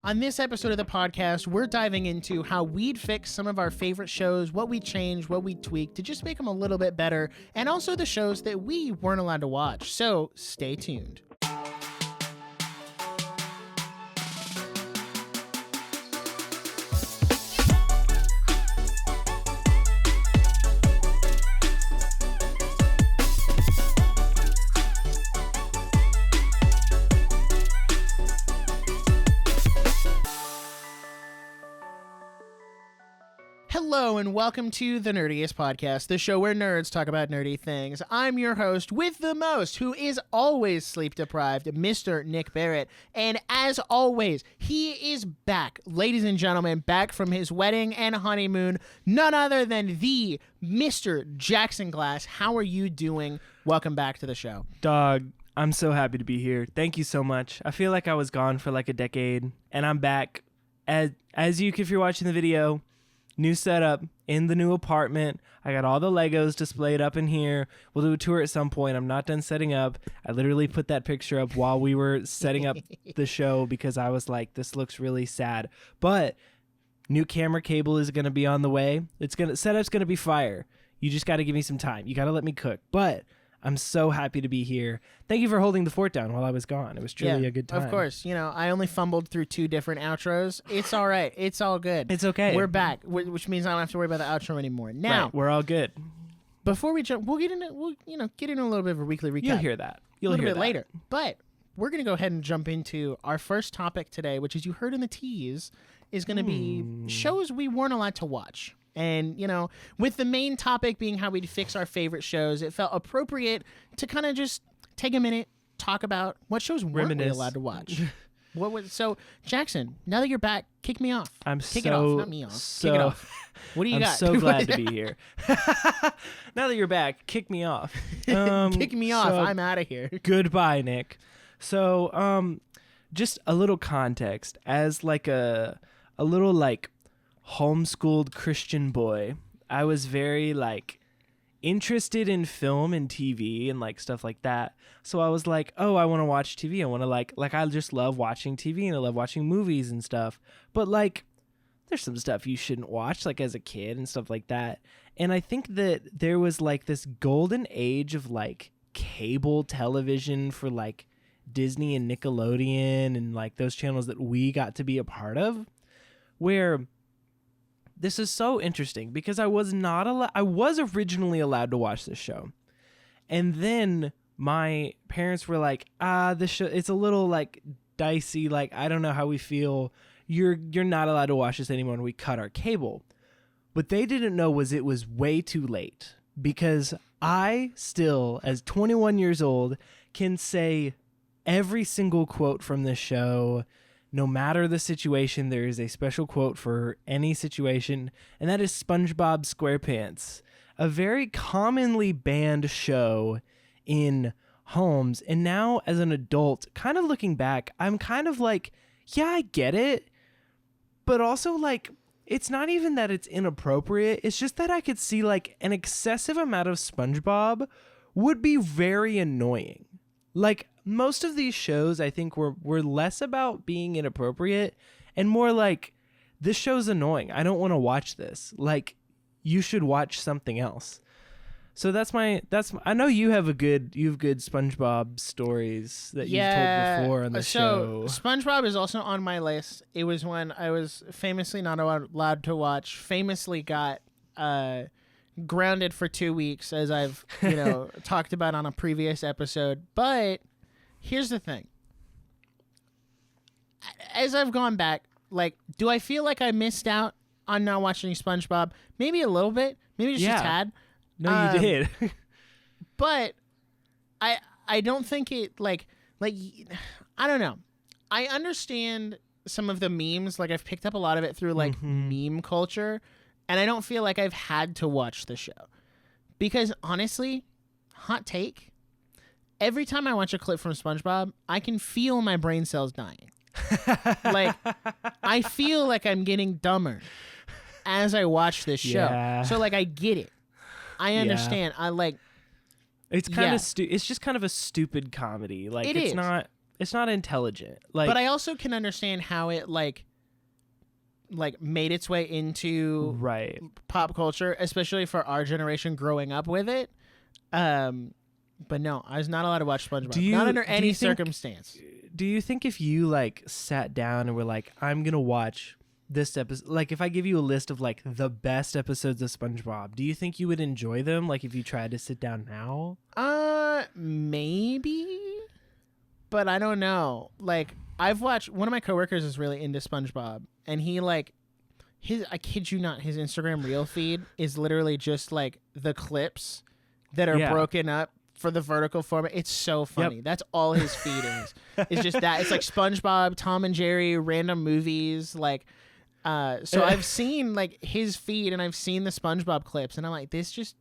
On this episode of the podcast, we're diving into how we'd fix some of our favorite shows, what we changed, what we tweaked to just make them a little bit better, and also the shows that we weren't allowed to watch. So stay tuned. Hello and welcome to the Nerdiest podcast, the show where nerds talk about nerdy things. I'm your host with the most, who is always sleep deprived, Mr. Nick Barrett. And as always, he is back, ladies and gentlemen, back from his wedding and honeymoon, none other than the Mr. Jackson Glass. How are you doing? Welcome back to the show. Dog, I'm so happy to be here. Thank you so much. I feel like I was gone for like a decade, and I'm back. As you, if you're watching the video, new setup in the new apartment. I got all the Legos displayed up in here. We'll do a tour at some point. I'm not done setting up. I literally put that picture up while we were setting up the show because I was like, this looks really sad. But new camera cable is going to be on the way. Setup's going to be fire. You just got to give me some time. You got to let me cook. But I'm so happy to be here. Thank you for holding the fort down while I was gone. It was truly a good time. Of course. You know, I only fumbled through 2 different outros. It's all right. It's all good. It's okay. We're back, which means I don't have to worry about the outro anymore. Now, right, we're all good. Before we jump, we'll get into a little bit of a weekly recap. You'll hear that. You'll hear that later. But we're going to go ahead and jump into our first topic today, which, as you heard in the tease, is going to be shows we weren't allowed to watch. And, you know, with the main topic being how we'd fix our favorite shows, it felt appropriate to kind of just take a minute, talk about what shows weren't we allowed to watch. So, Jackson, now that you're back, kick me off. Kick it off, not me off. Kick it off. What do you got? I'm so glad to be here. Now that you're back, kick me off. Kick me off. I'm out of here. Goodbye, Nick. So, just a little context. As like a little like homeschooled Christian boy, I was very like interested in film and TV and like stuff like that. So I was like, oh, I want to watch TV. I want to like I just love watching TV and I love watching movies and stuff. But like there's some stuff you shouldn't watch like as a kid and stuff like that. And I think that there was like this golden age of like cable television for like Disney and Nickelodeon and like those channels that we got to be a part of, where this is so interesting because I was originally allowed to watch this show. And then my parents were like, this show, it's a little like dicey. Like, I don't know how we feel. You're not allowed to watch this anymore. And we cut our cable. What they didn't know was it was way too late, because I still, as 21 years old, can say every single quote from this show. No matter the situation, there is a special quote for any situation, and that is SpongeBob SquarePants, a very commonly banned show in homes. And now as an adult, kind of looking back, I'm kind of like, yeah, I get it, but also like, it's not even that it's inappropriate. It's just that I could see like an excessive amount of SpongeBob would be very annoying. Like, most of these shows, I think, were less about being inappropriate and more like, this show's annoying. I don't want to watch this. Like, you should watch something else. So I know you have good SpongeBob stories that you've told before on the show. SpongeBob is also on my list. It was when I was famously not allowed to watch, famously got grounded for 2 weeks, as I've talked about on a previous episode. But here's the thing. As I've gone back, like, do I feel like I missed out on not watching SpongeBob? Maybe a little bit. Maybe just a tad. No, you did. But I don't think it like I don't know. I understand some of the memes. Like, I've picked up a lot of it through like meme culture, and I don't feel like I've had to watch the show, because honestly, hot take, every time I watch a clip from SpongeBob, I can feel my brain cells dying. Like, I feel like I'm getting dumber as I watch this show. Yeah. So like, I get it. I understand. I like. It's kind of it's just kind of a stupid comedy. Like, it's not. It's not intelligent. Like, but I also can understand how it like made its way into right. pop culture, especially for our generation growing up with it. But no, I was not allowed to watch SpongeBob. Not under any circumstance. Do you think if you like sat down and were like, I'm gonna watch this episode, like if I give you a list of like the best episodes of SpongeBob, do you think you would enjoy them? Like if you tried to sit down now? Maybe, but I don't know. Like I've watched, one of my coworkers is really into SpongeBob, and he like I kid you not, his Instagram reel feed is literally just like the clips that are broken up for the vertical format. It's so funny. Yep. That's all his feed is. It's just that. It's like SpongeBob, Tom and Jerry, random movies. Like, so I've seen like his feed and I've seen the SpongeBob clips, and I'm like, this just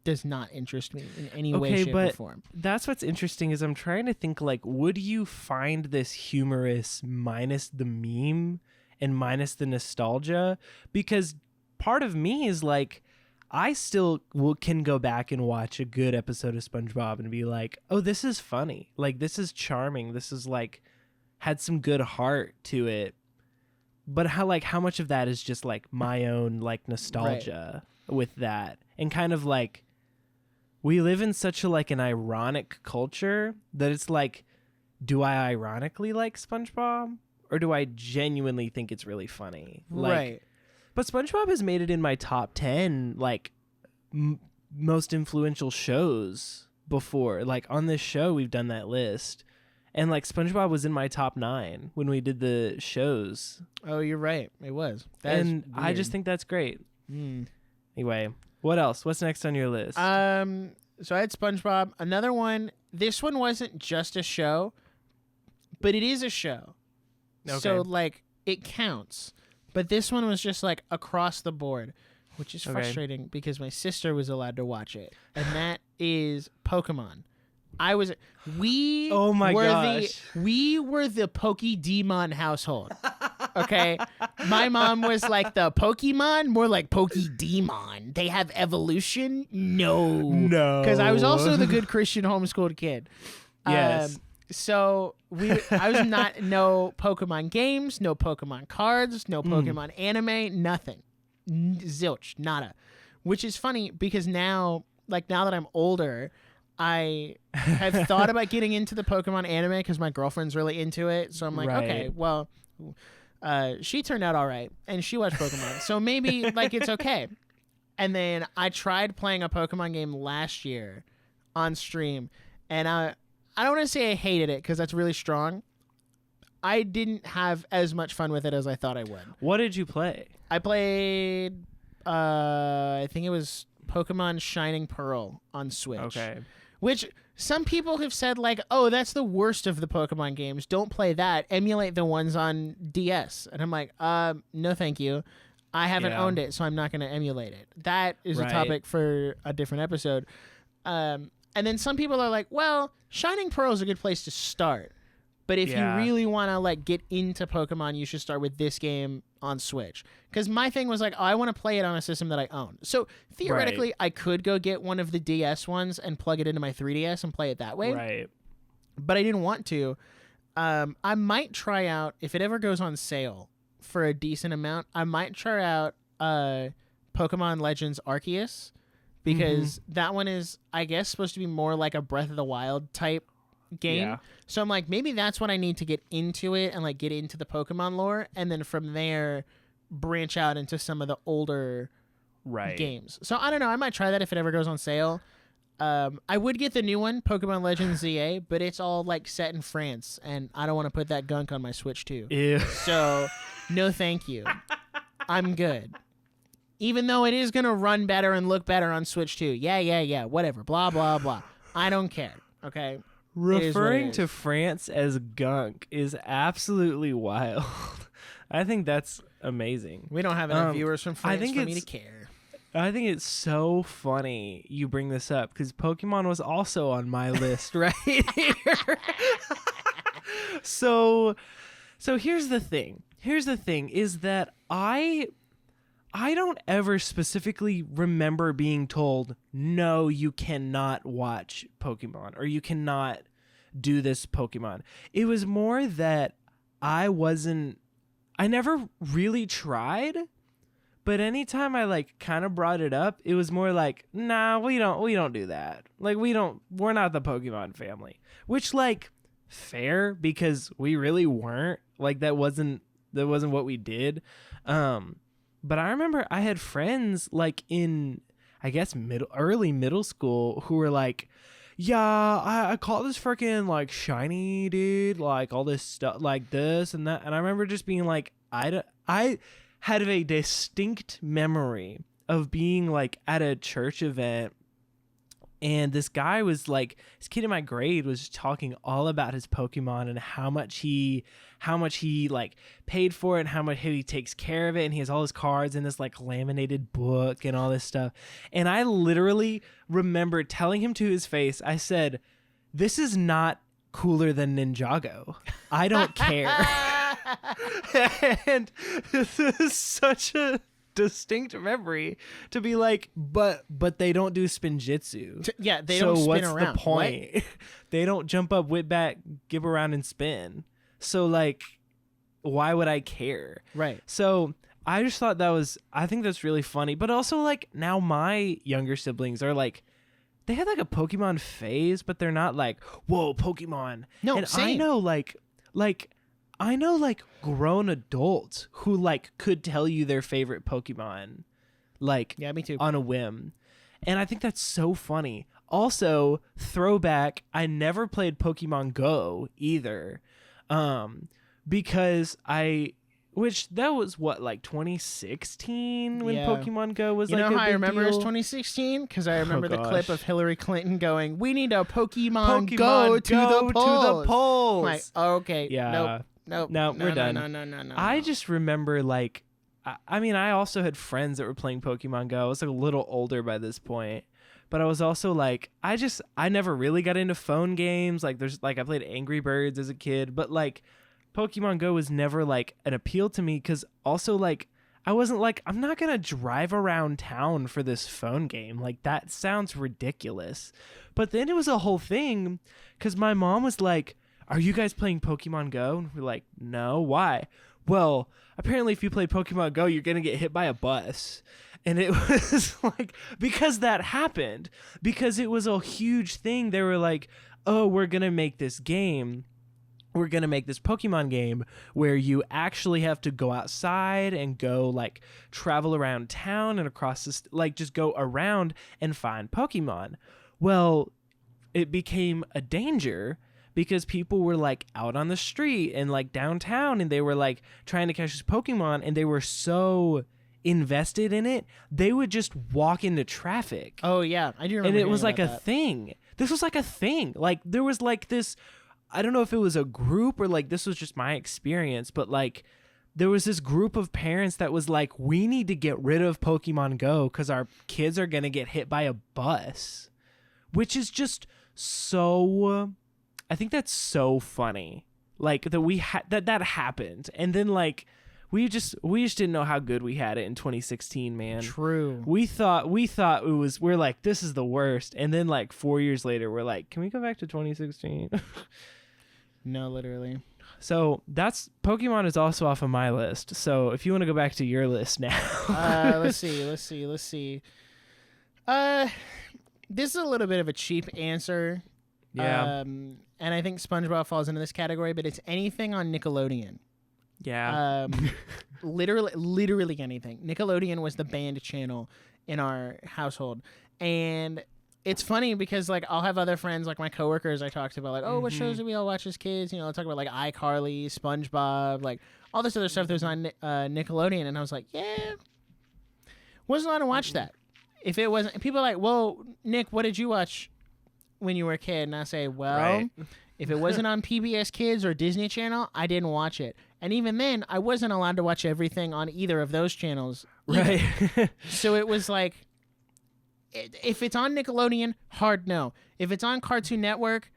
does not interest me in any way, shape, or form. That's what's interesting is I'm trying to think like, would you find this humorous minus the meme and minus the nostalgia? Because part of me is like, I still can go back and watch a good episode of SpongeBob and be like, oh, this is funny. Like, this is charming. This is like, had some good heart to it. But how much of that is just like my own like nostalgia with that? And kind of like, we live in such a like an ironic culture that it's like, do I ironically like SpongeBob? Or do I genuinely think it's really funny? Like, right. But SpongeBob has made it in my top 10, like, most influential shows before. Like, on this show, we've done that list. And, like, SpongeBob was in my top 9 when we did the shows. Oh, you're right. It was. I just think that's great. Anyway, what else? What's next on your list? So I had SpongeBob. Another one. This one wasn't just a show, but it is a show. Okay. So, like, it counts. But this one was just like across the board, which is frustrating because my sister was allowed to watch it, and that is Pokemon. We were the Pokedemon household. Okay, my mom was like the Pokemon, more like Pokedemon. They have evolution, no, because I was also the good Christian homeschooled kid. Yes. So I was not, no Pokemon games, no Pokemon cards, no Pokemon anime, nothing. Zilch, nada. Which is funny because now that I'm older, I have thought about getting into the Pokemon anime because my girlfriend's really into it. So I'm like, okay, well, she turned out all right and she watched Pokemon. So maybe like it's okay. And then I tried playing a Pokemon game last year on stream, and I don't want to say I hated it because that's really strong. I didn't have as much fun with it as I thought I would. What did you play? I played, I think it was Pokemon Shining Pearl on Switch. Okay. Which some people have said like, oh, that's the worst of the Pokemon games. Don't play that. Emulate the ones on DS. And I'm like, no, thank you. I haven't owned it, so I'm not going to emulate it. That is a topic for a different episode. And then some people are like, well, Shining Pearl is a good place to start. But if you really want to like get into Pokemon, you should start with this game on Switch. Because my thing was like, oh, I want to play it on a system that I own. So theoretically, I could go get one of the DS ones and plug it into my 3DS and play it that way. Right. But I didn't want to. I might try out, if it ever goes on sale for a decent amount, I might try out Pokemon Legends Arceus. Because that one is, I guess, supposed to be more like a Breath of the Wild type game. Yeah. So I'm like, maybe that's what I need to get into it and like get into the Pokemon lore. And then from there, branch out into some of the older games. So I don't know. I might try that if it ever goes on sale. I would get the new one, Pokemon Legends ZA, but it's all like set in France. And I don't want to put that gunk on my Switch too. Ew. So no, thank you. I'm good. Even though it is going to run better and look better on Switch too. Yeah, whatever. Blah, blah, blah. I don't care, okay? Referring to France as gunk is absolutely wild. I think that's amazing. We don't have enough viewers from France for me to care. I think it's so funny you bring this up because Pokemon was also on my list right here. So here's the thing. Here's the thing is that I don't ever specifically remember being told, no, you cannot watch Pokemon or you cannot do this Pokemon. It was more that I never really tried, but anytime I like kind of brought it up, it was more like, nah, we don't do that. Like we're not the Pokemon family, which like fair, because we really weren't. Like that wasn't what we did. But I remember I had friends like in, I guess, early middle school who were like, yeah, I caught this freaking like shiny dude, like all this stuff like this and that. And I remember just being like, I had a distinct memory of being like at a church event, and this guy was like, this kid in my grade was talking all about his Pokemon and how much he like paid for it and how much he takes care of it, and he has all his cards in this like laminated book and all this stuff. And I literally remember telling him to his face, I said, this is not cooler than Ninjago. I don't care. And this is such a distinct memory to be like, but they don't do spinjitzu. Yeah, they don't spin around. So what's the point? What? They don't jump up, whip back, give around, and spin. So like, why would I care? Right. So I just thought I think that's really funny. But also like now my younger siblings are like, they had like a Pokemon phase, but they're not like, whoa, Pokemon. No, and same. I know like grown adults who like could tell you their favorite Pokemon, like, yeah, me too, on a whim. And I think that's so funny. Also, throwback, I never played Pokemon Go either. Because which that was what, like 2016 when Pokemon Go was like a big deal? You know how I remember it's 2016? Because I remember the clip of Hillary Clinton going, "We need a Pokemon Go to the polls." I'm like, okay, yeah, nope, we're done. No. I just remember like, I mean, I also had friends that were playing Pokemon Go. I was like a little older by this point. But I was also like, I never really got into phone games. Like I played Angry Birds as a kid, but like Pokemon Go was never like an appeal to me, because also like I wasn't like, I'm not gonna drive around town for this phone game. Like that sounds ridiculous. But then it was a whole thing, because my mom was like, are you guys playing Pokemon Go? And we're like, no, why? Well, apparently if you play Pokemon Go, you're gonna get hit by a bus. And it was like, because that happened, because it was a huge thing. They were like, oh, we're going to make this game. We're going to make this Pokemon game where you actually have to go outside and go like travel around town and across this, like just go around and find Pokemon. Well, it became a danger because people were like out on the street and like downtown, and they were like trying to catch this Pokemon, and they were so invested in it, they would just walk into traffic. Oh yeah, I do remember. And it was like a that. thing. This was like a thing. Like there was like this, I don't know if it was a group or like this was just my experience, but like there was this group of parents that was like, we need to get rid of Pokemon Go because our kids are going to get hit by a bus, which is just so, I think that's so funny. Like that that happened. And then like, we just didn't know how good we had it in 2016, man. True. We thought we're like, this is the worst. And then like 4 years later, we're like, can we go back to 2016? No, literally. So that's, Pokemon is also off of my list. So if you want to go back to your list now. Let's see. This is a little bit of a cheap answer. Yeah. And I think SpongeBob falls into this category, but it's anything on Nickelodeon. Yeah. Literally anything. Nickelodeon was the banned channel in our household. And it's funny because like I'll have other friends, like my coworkers I talked about, like, oh, what shows did we all watch as kids? You know, I'll talk about like iCarly, SpongeBob, like all this other stuff that was on Nickelodeon. And I was like, yeah, wasn't allowed to watch that. If it wasn't, people are like, well, Nick, what did you watch when you were a kid? And I say, well, right. If it wasn't on PBS Kids or Disney Channel, I didn't watch it. And even then, I wasn't allowed to watch everything on either of those channels. Right. So it was like, if it's on Nickelodeon, hard no. If it's on Cartoon Network,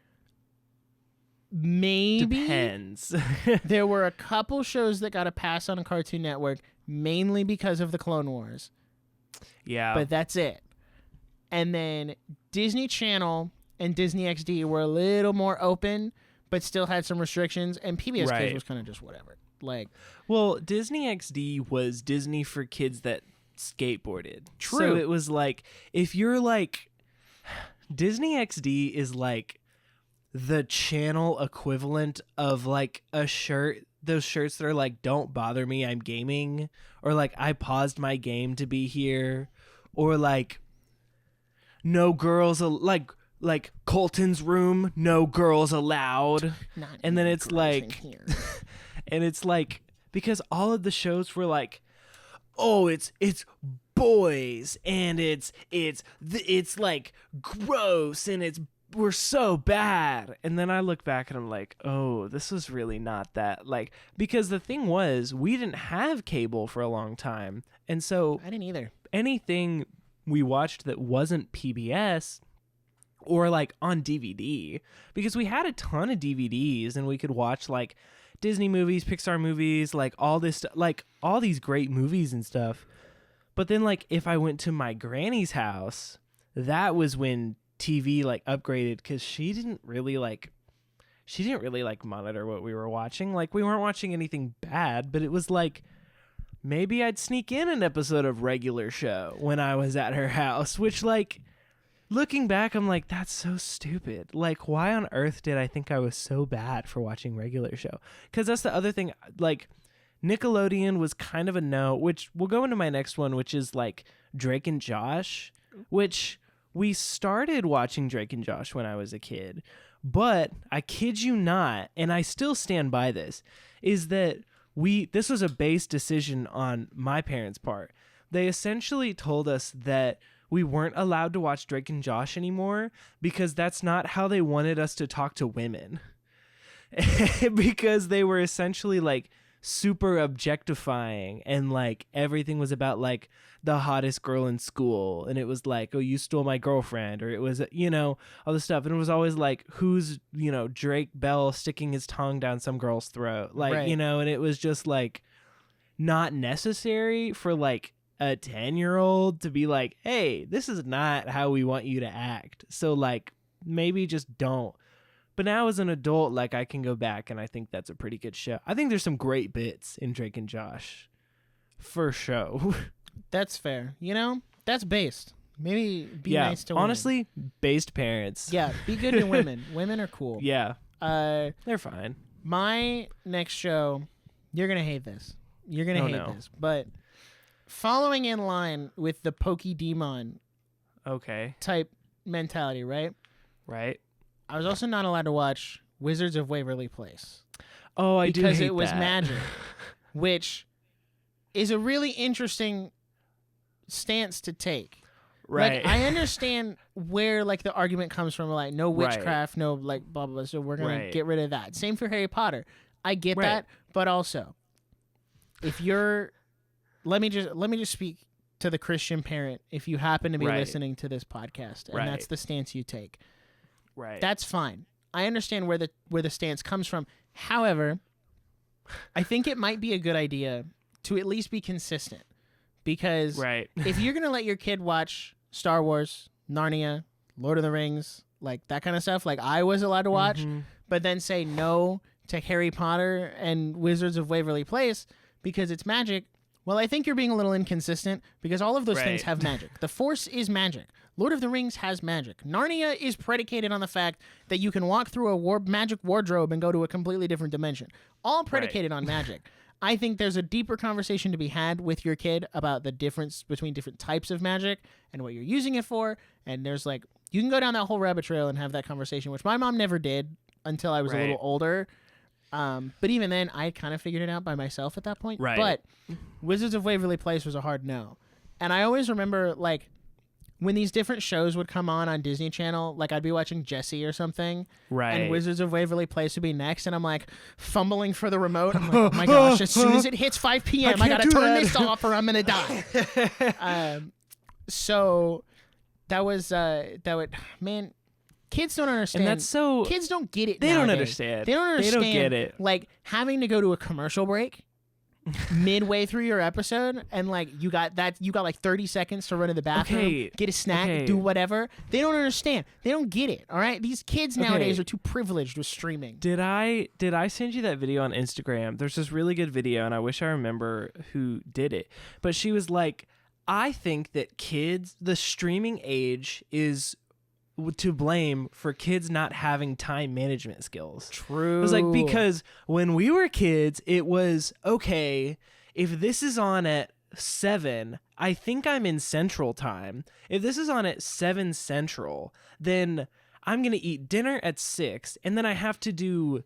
maybe. Depends. There were a couple shows that got a pass on Cartoon Network, mainly because of the Clone Wars. Yeah. But that's it. And then Disney Channel and Disney XD were a little more open, but still had some restrictions, and PBS Kids was kind of just whatever. Like, well, Disney XD was Disney for kids that skateboarded. True. So it was like, if you're like, Disney XD is like the channel equivalent of like a shirt, those shirts that are like, don't bother me, I'm gaming, or like, I paused my game to be here, or like, no girls, like Colton's room, no girls allowed. And then it's like, and it's like, because all of the shows were like, oh, it's boys, and it's like gross, and we're so bad. And then I look back and I'm like, oh, this was really not that, like, because the thing was, we didn't have cable for a long time, and so I didn't either. Anything we watched that wasn't PBS or like on DVD, because we had a ton of DVDs and we could watch like Disney movies, Pixar movies, like all this, like all these great movies and stuff. But then like if I went to my granny's house, that was when TV like upgraded, because she didn't really like monitor what we were watching. Like, we weren't watching anything bad, but it was like, maybe I'd sneak in an episode of Regular Show when I was at her house, which, like, looking back, I'm like, that's so stupid. Like, why on earth did I think I was so bad for watching Regular Show? Because that's the other thing, like, Nickelodeon was kind of a no, which we'll go into my next one, which is, like, Drake and Josh, which we started watching Drake and Josh when I was a kid. But I kid you not, and I still stand by this, is that this was a base decision on my parents' part. They essentially told us that we weren't allowed to watch Drake and Josh anymore because that's not how they wanted us to talk to women. Because they were essentially like super objectifying, and like everything was about like the hottest girl in school, and it was like, oh, you stole my girlfriend, or it was, you know, all this stuff, and it was always like, who's, you know, Drake Bell sticking his tongue down some girl's throat, like, right. You know, and it was just like not necessary for like a 10-year-old to be like, hey, this is not how we want you to act, so like maybe just don't. But now as an adult, like, I can go back and I think that's a pretty good show. I think there's some great bits in Drake and Josh for show. That's fair. You know, that's based. Maybe be nice to women. Honestly, based parents. Yeah, be good to women. Women are cool. Yeah. They're fine. My next show, you're going to hate this. You're going to hate this. But following in line with the Pokemon type mentality, right? Right. I was also not allowed to watch Wizards of Waverly Place. Oh, I do hate that. Because it was magic, which is a really interesting stance to take. Right. Like, I understand where like the argument comes from, like no witchcraft, no like blah blah blah. So we're gonna get rid of that. Same for Harry Potter. I get that, but also, if you're, let me just speak to the Christian parent. If you happen to be listening to this podcast, and that's the stance you take. Right. That's fine. I understand where the stance comes from. However, I think it might be a good idea to at least be consistent, because if you're going to let your kid watch Star Wars, Narnia, Lord of the Rings, like that kind of stuff, like I was allowed to watch, but then say no to Harry Potter and Wizards of Waverly Place because it's magic, well, I think you're being a little inconsistent, because all of those things have magic. The Force is magic. Lord of the Rings has magic. Narnia is predicated on the fact that you can walk through a magic wardrobe and go to a completely different dimension. All predicated on magic. I think there's a deeper conversation to be had with your kid about the difference between different types of magic and what you're using it for. And there's like, you can go down that whole rabbit trail and have that conversation, which my mom never did until I was a little older. But even then, I kind of figured it out by myself at that point. Right. But Wizards of Waverly Place was a hard no. And I always remember, like, when these different shows would come on Disney Channel, like I'd be watching Jessie or something, and Wizards of Waverly Place would be next, and I'm like fumbling for the remote. I'm like, oh my gosh, as soon as it hits 5 p.m., I gotta turn this off or I'm gonna die. So that was man. Kids don't understand. And that's so... Kids don't get it They nowadays. don't understand. They don't understand. They don't get it. Like, having to go to a commercial break midway through your episode and like you got like 30 seconds to run to the bathroom, get a snack, do whatever. They don't understand. They don't get it. All right, these kids nowadays are too privileged with streaming. Did I send you that video on Instagram? There's this really good video, and I wish I remember who did it. But she was like, I think that kids, the streaming age is to blame for kids not having time management skills. True. It was like, because when we were kids, it was, okay, if this is on at 7, I think I'm in Central Time. If this is on at 7 Central, then I'm going to eat dinner at 6, and then I have to do,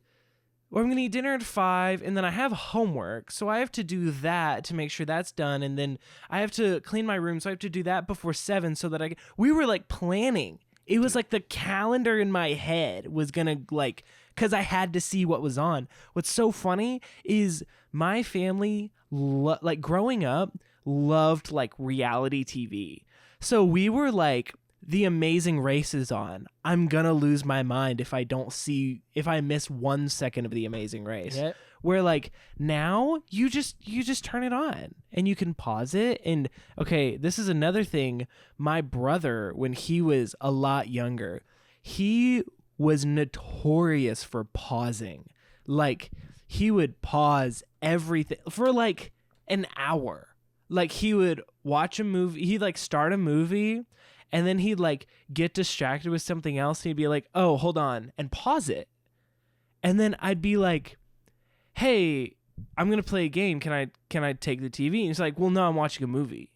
or I'm going to eat dinner at 5, and then I have homework, so I have to do that to make sure that's done, and then I have to clean my room, so I have to do that before 7 so that we were like planning. It was like the calendar in my head was going to like, because I had to see what was on. What's so funny is my family, like growing up, loved like reality TV. So we were like, The Amazing Race is on. I'm going to lose my mind if I miss 1 second of The Amazing Race. Yep. Where like now you just turn it on and you can pause it. And okay, this is another thing. My brother, when he was a lot younger, he was notorious for pausing. Like he would pause everything for like an hour. Like he would watch a movie, he'd like start a movie and then he'd like get distracted with something else. And he'd be like, oh, hold on, and pause it. And then I'd be like, hey, I'm going to play a game. Can I take the TV? And he's like, well, no, I'm watching a movie.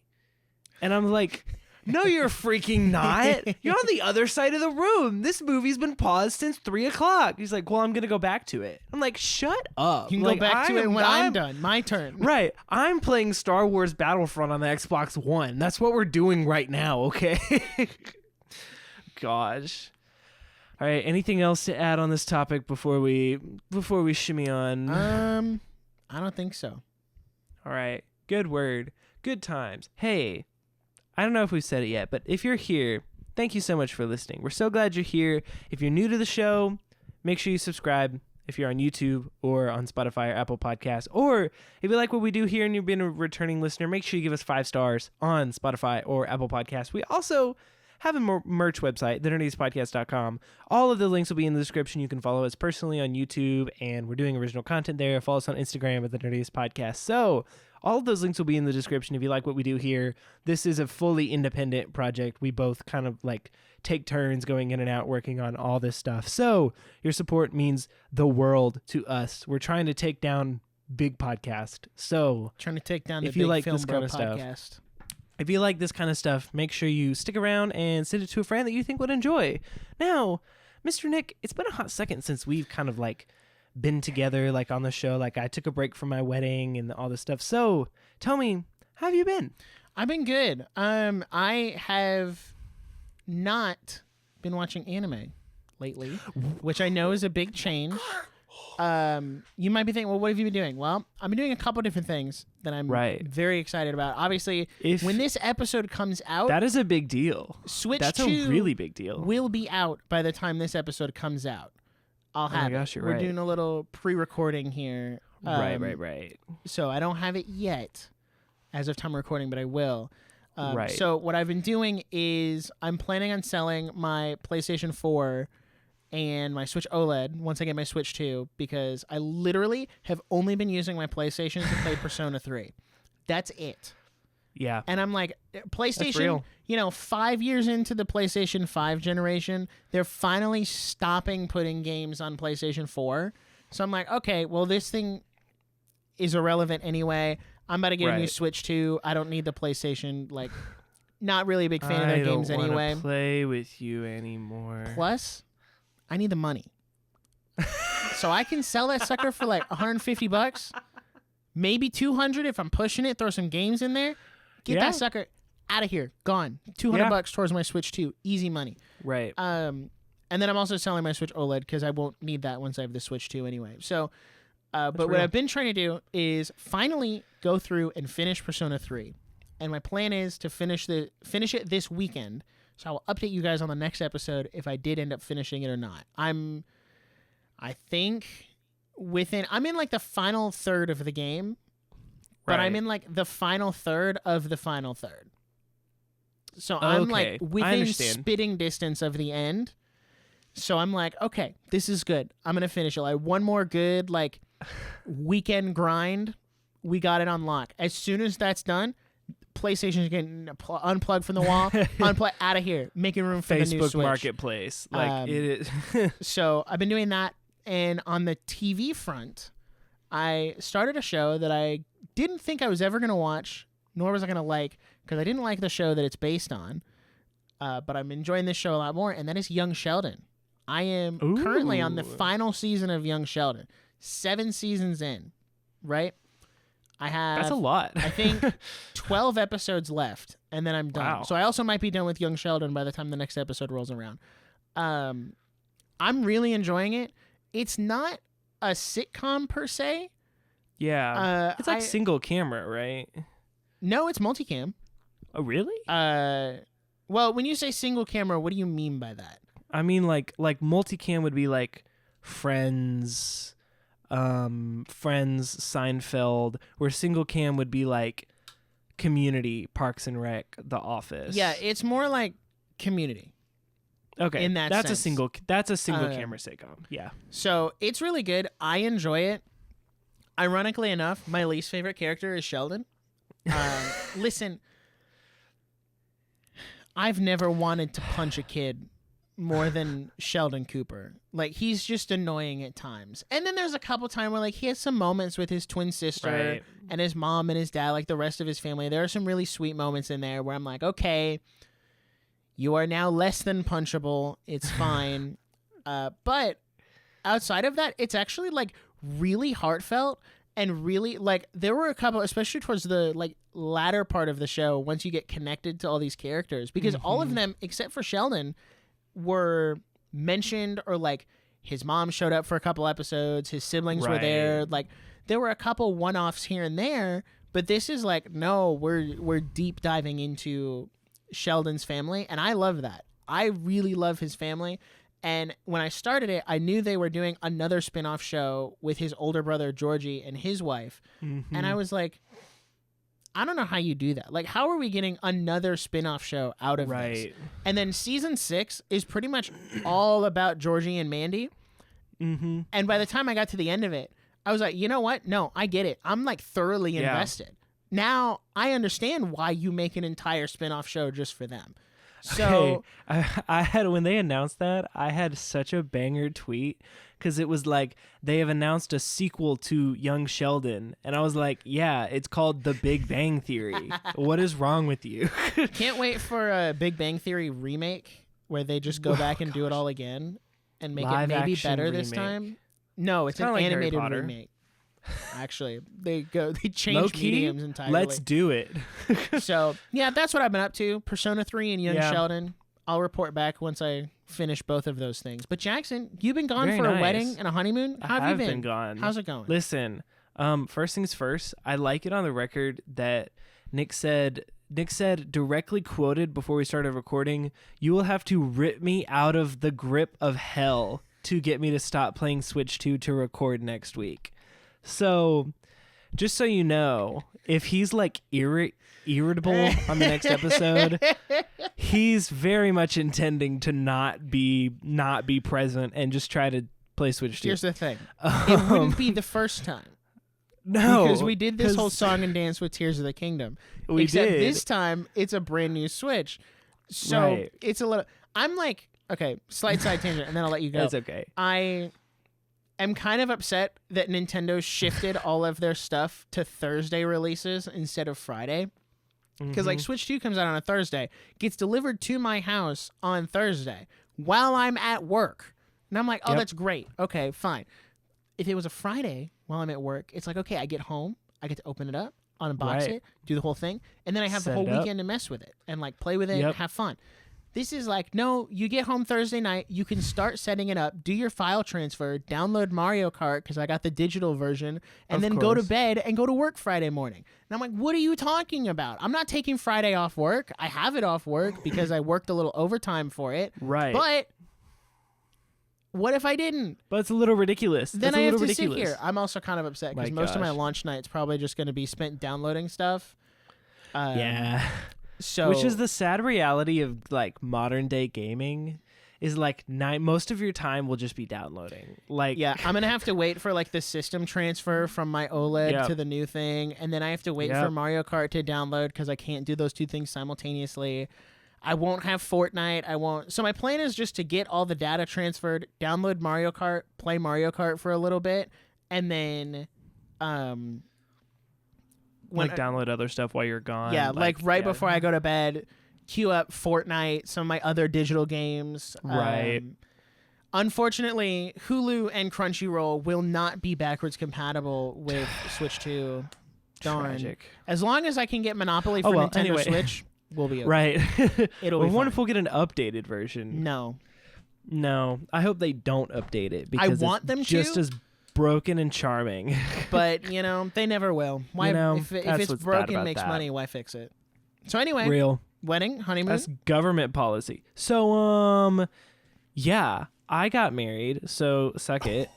And I'm like, no, you're freaking not. You're on the other side of the room. This movie's been paused since 3:00. He's like, well, I'm going to go back to it. I'm like, shut up. You can go back to it when I'm done. My turn. Right. I'm playing Star Wars Battlefront on the Xbox One. That's what we're doing right now, okay? Gosh. All right, anything else to add on this topic before we shimmy on? I don't think so. All right, good word, good times. Hey, I don't know if we've said it yet, but if you're here, thank you so much for listening. We're so glad you're here. If you're new to the show, make sure you subscribe if you're on YouTube or on Spotify or Apple Podcasts. Or if you like what we do here and you've been a returning listener, make sure you give us 5 stars on Spotify or Apple Podcasts. We also have a merch website, thenerdiespodcast.com. All of the links will be in the description. You can follow us personally on YouTube, and we're doing original content there. Follow us on Instagram at the Nerdiest Podcast. So all of those links will be in the description if you like what we do here. This is a fully independent project. We both kind of like take turns going in and out working on all this stuff. So your support means the world to us. We're trying to take down big podcast. So trying to take down the if you Big like Film this Bro kind of podcast. stuff, if you like this kind of stuff, make sure you stick around and send it to a friend that you think would enjoy. Now, Mr. Nick, it's been a hot second since we've kind of like been together like on the show. Like I took a break from my wedding and all this stuff. So tell me, how have you been? I've been good. I have not been watching anime lately, which I know is a big change. You might be thinking, well, what have you been doing? Well, I've been doing a couple different things that I'm very excited about. Obviously, when this episode comes out, that is a big deal. That's a really big deal. Will be out by the time this episode comes out. I'll have it. You're We're right. doing a little pre-recording here. Right. So I don't have it yet as of time recording, but I will. Right. So what I've been doing is I'm planning on selling my PlayStation 4 and my Switch OLED once I get my Switch 2, because I literally have only been using my PlayStation to play Persona 3. That's it. Yeah. And I'm like, PlayStation, 5 years into the PlayStation 5 generation, they're finally stopping putting games on PlayStation 4. So I'm like, okay, well, this thing is irrelevant anyway. I'm about to get a new Switch 2. I don't need the PlayStation. Like, not really a big fan of their games anyway. I don't want to play with you anymore. Plus, I need the money. So I can sell that sucker for like $150, maybe $200 if I'm pushing it, throw some games in there. Get that sucker out of here. Gone. $200 towards my Switch 2. Easy money. Right. And then I'm also selling my Switch OLED because I won't need that once I have the Switch 2 anyway. So, but what I've been trying to do is finally go through and finish Persona 3. And my plan is to finish it this weekend. So I will update you guys on the next episode if I did end up finishing it or not. I'm in like the final third of the game. but Right. I'm in like the final third of the final third. So I'm like within spitting distance of the end. So I'm like, okay, this is good. I'm going to finish it. Like one more good like weekend grind. We got it on lock. As soon as that's done, PlayStation's getting unplugged from the wall, unplug out of here, making room for the new Facebook Switch. Marketplace. Like it is. So I've been doing that. And on the TV front, I started a show that I didn't think I was ever going to watch, nor was I going to like, because I didn't like the show that it's based on. But I'm enjoying this show a lot more, and that is Young Sheldon. I am currently on the final season of Young Sheldon. 7 seasons in, right? I have... That's a lot. I think 12 episodes left, and then I'm done. Wow. So I also might be done with Young Sheldon by the time the next episode rolls around. I'm really enjoying it. It's not a sitcom per se. Yeah. It's like single camera, right? No, it's multicam. Oh, really? Well, when you say single camera, what do you mean by that? I mean, like multicam would be like Friends, Seinfeld, where single cam would be like Community, Parks and Rec, The Office. Yeah, it's more like Community. Okay, in that that's sense. a single camera sitcom. Yeah. So it's really good. I enjoy it. Ironically enough, my least favorite character is Sheldon. Listen, I've never wanted to punch a kid more than Sheldon Cooper. Like, he's just annoying at times. And then there's a couple times where, like, he has some moments with his twin sister and his mom and his dad, like the rest of his family. There are some really sweet moments in there where I'm like, okay, you are now less than punchable. It's fine. But outside of that, it's actually, like, really heartfelt and really, like, there were a couple, especially towards the, like, latter part of the show, once you get connected to all these characters, because all of them, except for Sheldon, were mentioned, or like his mom showed up for a couple episodes, his siblings were there, like there were a couple one-offs here and there, but this is like, no, we're deep diving into Sheldon's family, and I love that. I really love his family. And when I started it, I knew they were doing another spin-off show with his older brother Georgie and his wife, and I was like, I don't know how you do that. Like, how are we getting another spin-off show out of this? And then season 6 is pretty much all about Georgie and Mandy. And by the time I got to the end of it, I was like, you know what? No, I get it. I'm like thoroughly invested. Now I understand why you make an entire spin-off show just for them. So I had, when they announced that, I had such a banger tweet, because it was like, they have announced a sequel to Young Sheldon, and I was like, yeah, it's called The Big Bang Theory. What is wrong with you? Can't wait for a Big Bang Theory remake where they just go back and do it all again and make it maybe better this time. No, it's an animated remake. Actually, they change mediums entirely. Let's do it. So yeah, that's what I've been up to. Persona 3 and Young Sheldon. I'll report back once I finish both of those things. But Jackson, you've been gone for a wedding and a honeymoon. How have you been gone? How's it going? Listen, first things first, I like it on the record that Nick said directly quoted before we started recording, "You will have to rip me out of the grip of hell to get me to stop playing Switch 2 to record next week." So, just so you know, if he's like irritable on the next episode, he's very much intending to not be present and just try to play Switch 2. Here's the thing. It wouldn't be the first time. No. Because we did this whole song and dance with Tears of the Kingdom. Except this time, it's a brand new Switch. So, it's a little... I'm like... Okay, slight side tangent, and then I'll let you go. That's okay. I'm kind of upset that Nintendo shifted all of their stuff to Thursday releases instead of Friday. Because like Switch 2 comes out on a Thursday, gets delivered to my house on Thursday while I'm at work. And I'm like, oh, that's great. Okay, fine. If it was a Friday while I'm at work, it's like, okay, I get home, I get to open it up, unbox it, do the whole thing, and then I have the whole weekend to mess with it and like play with it and have fun. This is like, no, you get home Thursday night, you can start setting it up, do your file transfer, download Mario Kart, because I got the digital version, and then go to bed and go to work Friday morning. And I'm like, what are you talking about? I'm not taking Friday off work. I have it off work because I worked a little overtime for it. Right. But What if I didn't? But it's a little ridiculous. Then That's I a have little to ridiculous. sit here. I'm also kind of upset because most of my lunch night's probably just going to be spent downloading stuff. Yeah. So, which is the sad reality of like modern day gaming is like most of your time will just be downloading. Like, yeah, I'm going to have to wait for like the system transfer from my OLED to the new thing. And then I have to wait for Mario Kart to download because I can't do those two things simultaneously. I won't have Fortnite. I won't. So my plan is just to get all the data transferred, download Mario Kart, play Mario Kart for a little bit, and then download other stuff while you're gone. Yeah, right before I go to bed, queue up Fortnite, some of my other digital games. Right. Unfortunately, Hulu and Crunchyroll will not be backwards compatible with Switch 2. Darn. Tragic. As long as I can get Monopoly for Nintendo Switch, we'll be okay. Right. It'll be fine. What if we'll get an updated version? No. I hope they don't update it because I want them just as broken and charming. But, they never will. Why? If it's broken and makes money, why fix it? So anyway, wedding, honeymoon. That's government policy. So, yeah, I got married, so suck it.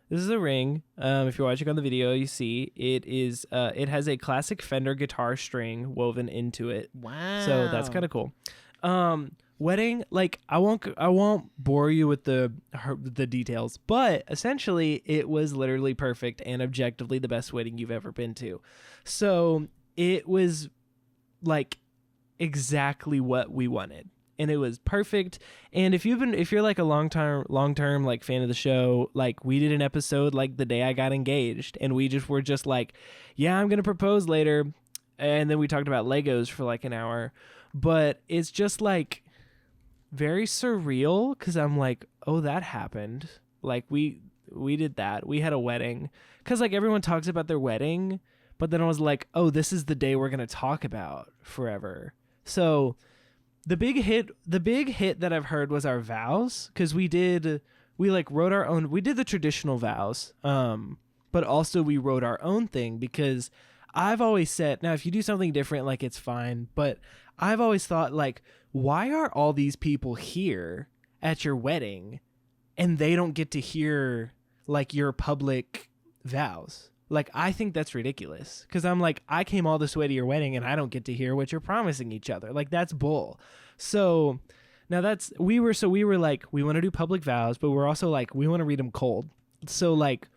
This is a ring. If you're watching on the video, you see it is. It has a classic Fender guitar string woven into it. Wow. So that's kind of cool. Wedding, like I won't bore you with the details, but essentially it was literally perfect and objectively the best wedding you've ever been to. So it was like exactly what we wanted. And it was perfect. And if you're like a long term like fan of the show, like we did an episode like the day I got engaged, and we were just like, yeah, I'm gonna propose later, and then we talked about Legos for like an hour. But it's just like very surreal because I'm like, oh, that happened. Like we did that. We had a wedding because like everyone talks about their wedding, but then I was like, oh, this is the day we're gonna talk about forever. So. The big hit that I've heard was our vows, because we wrote our own. We did the traditional vows, but also we wrote our own thing, because I've always said, now if you do something different, like it's fine, but I've always thought, like, why are all these people here at your wedding and they don't get to hear like your public vows? Like, I think that's ridiculous, because I'm like, I came all this way to your wedding and I don't get to hear what you're promising each other. Like, that's bull. So now we were like, we want to do public vows, but we're also like, we want to read them cold. So like,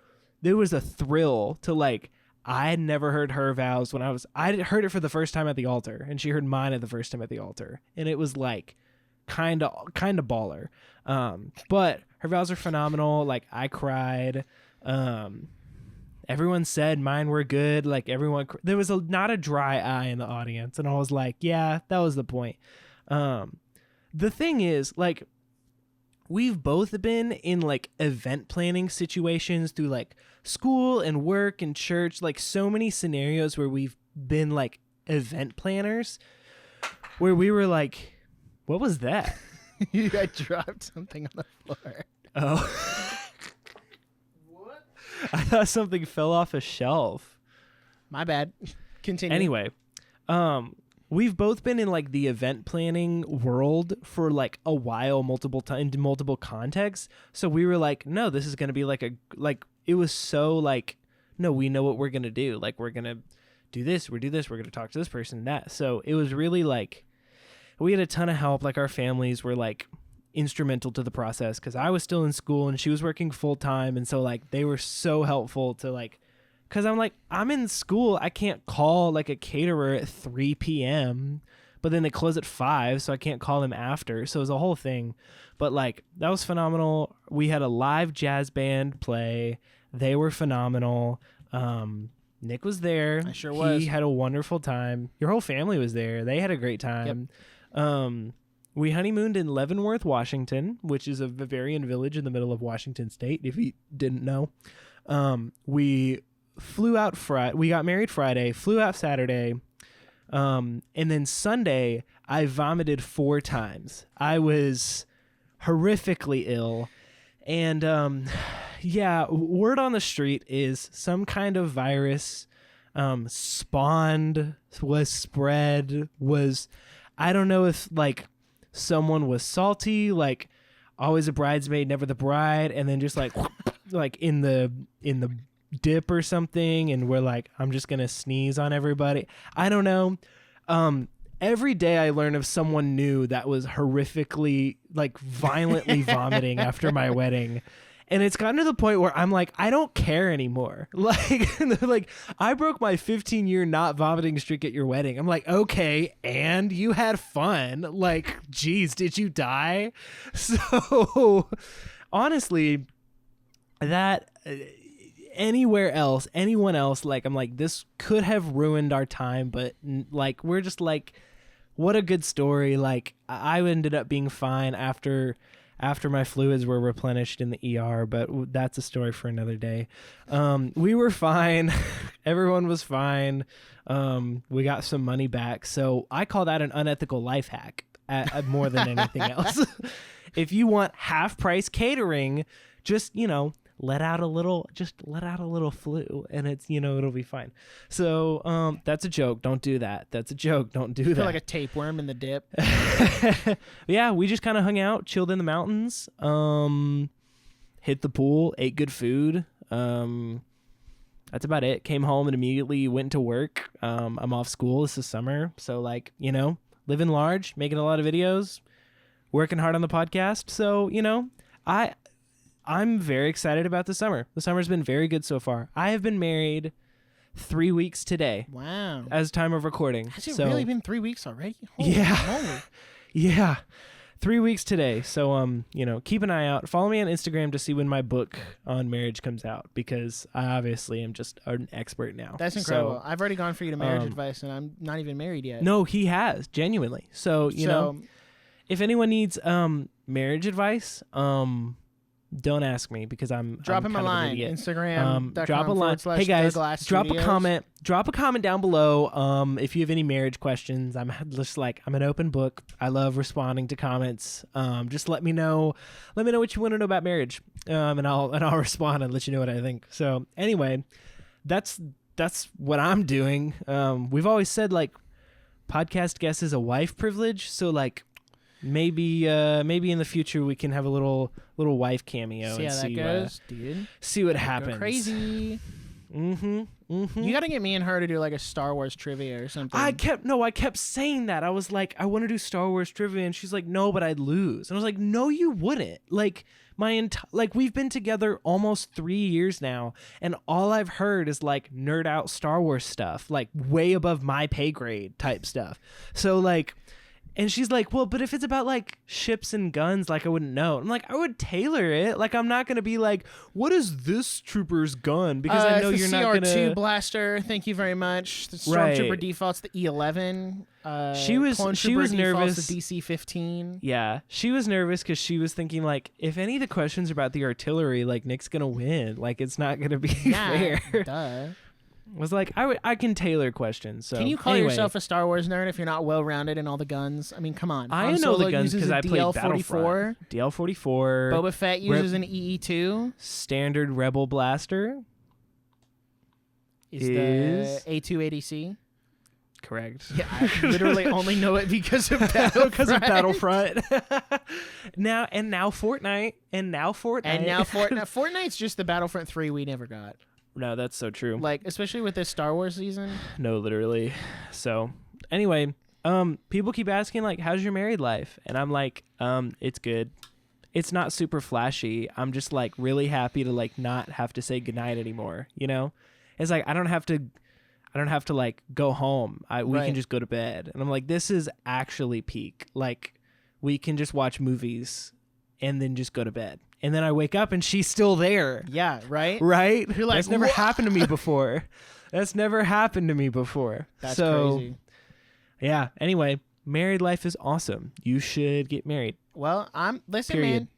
there was a thrill to like, I had never heard her vows I heard it for the first time at the altar, and she heard mine at the first time at the altar. And it was like, kind of baller. But her vows are phenomenal. Like, I cried. Everyone said mine were good. Like, there was not a dry eye in the audience. And I was like, yeah, that was the point. The thing is, like, we've both been in like event planning situations through like school and work and church, like so many scenarios where we've been like event planners, where we were like, what was that? I dropped something on the floor. Oh. I thought something fell off a shelf. My bad. Continue. Anyway, we've both been in like the event planning world for like a while, multiple times, in multiple contexts. So we were like, no, this is going to be like it was so like, no, we know what we're going to do. Like, we're going to do this, we're going to talk to this person and that. So it was really like, we had a ton of help. Like, our families were like instrumental to the process, because I was still in school and she was working full time, and so like they were so helpful to like, because I'm like, I'm in school, I can't call like a caterer at 3 p.m, but then they close at 5, so I can't call them after. So it was a whole thing. But like, that was phenomenal. We had a live jazz band play. They were phenomenal. Nick was there. I sure was. He had a wonderful time. Your whole family was there. They had a great time. Yep. We honeymooned in Leavenworth, Washington, which is a Bavarian village in the middle of Washington State, if you didn't know. We flew out we got married Friday, flew out Saturday, and then Sunday, I vomited 4 times. I was horrifically ill. And, yeah, word on the street is some kind of virus spread, I don't know if, like, someone was salty, like always a bridesmaid, never the bride, and then just like like in the dip or something, and we're like, I'm just gonna sneeze on everybody. I don't know. Every day I learn of someone new that was horrifically, like violently vomiting after my wedding. And it's gotten to the point where I'm like, I don't care anymore. Like, they're like, I broke my 15-year not vomiting streak at your wedding. I'm like, okay, and you had fun. Like, geez, did you die? So, honestly, that anywhere else, anyone else, like, I'm like, this could have ruined our time, but like, we're just like, what a good story. Like, I ended up being fine after my fluids were replenished in the ER, but that's a story for another day. We were fine. Everyone was fine. We got some money back. So I call that an unethical life hack more than anything else. If you want half price catering, just, let out a little flu, and it's, it'll be fine. So that's a joke. Don't do that. That's a joke. Don't do that. Feel like a tapeworm in the dip. Yeah, we just kind of hung out, chilled in the mountains, hit the pool, ate good food. That's about it. Came home and immediately went to work. I'm off school. This is summer, so like, living large, making a lot of videos, working hard on the podcast. So I'm very excited about the summer. The summer's been very good so far. I have been married 3 weeks today. Wow. As time of recording. Has it really been 3 weeks already? Holy. Moly. Yeah. 3 weeks today. So, keep an eye out. Follow me on Instagram to see when my book on marriage comes out, because I obviously am just an expert now. That's incredible. I've already gone for you to marriage advice, and I'm not even married yet. No, he has, genuinely. So, if anyone needs marriage advice, don't ask me, because I'm him a line. Instagram. Drop a line. Hey guys, drop a comment. Drop a comment down below. If you have any marriage questions, I'm an open book. I love responding to comments. Just let me know. Let me know what you want to know about marriage. And I'll respond and let you know what I think. So anyway, that's what I'm doing. We've always said like podcast guest is a wife privilege. So like, maybe in the future we can have a little wife cameo see and how that goes, dude. See what happens. Go crazy. You gotta get me and her to do like a Star Wars trivia or something. I kept saying that. I was like, I want to do Star Wars trivia, and she's like, no, but I'd lose. And I was like, no, you wouldn't. Like we've been together almost 3 years now, and all I've heard is like nerd out Star Wars stuff, like way above my pay grade type stuff. So like. And she's like, well, but if it's about like ships and guns, like I wouldn't know. I'm like, I would tailor it. Like, I'm not going to be like, what is this trooper's gun? Because I know you're not going to. CR2 blaster. Thank you very much. The Stormtrooper default's the E11. She was nervous. The DC-15. Yeah. She was nervous because she was thinking like, if any of the questions are about the artillery, like Nick's going to win. Like, it's not going to be fair. Duh. Was like, I can tailor questions. So can you call yourself a Star Wars nerd if you're not well-rounded in all the guns? I mean, come on. I know the guns because I played DL-44. DL-44. Boba Fett uses an EE-2. Standard Rebel blaster is the A280C. Correct. Yeah, I literally only know it because of Battlefront. now Fortnite. Fortnite's just the Battlefront 3 we never got. No, that's so true. Like, especially with this Star Wars season. No, literally. So, anyway, people keep asking, like, how's your married life? And I'm like, it's good. It's not super flashy. I'm just, like, really happy to, like, not have to say goodnight anymore, It's like, I don't have to, like, go home. We can just go to bed. And I'm like, this is actually peak. Like, we can just watch movies and then just go to bed. And then I wake up and she's still there. Yeah, right? Right? You're like, that's never happened to me before. That's crazy. Yeah. Anyway, married life is awesome. You should get married. Well, man.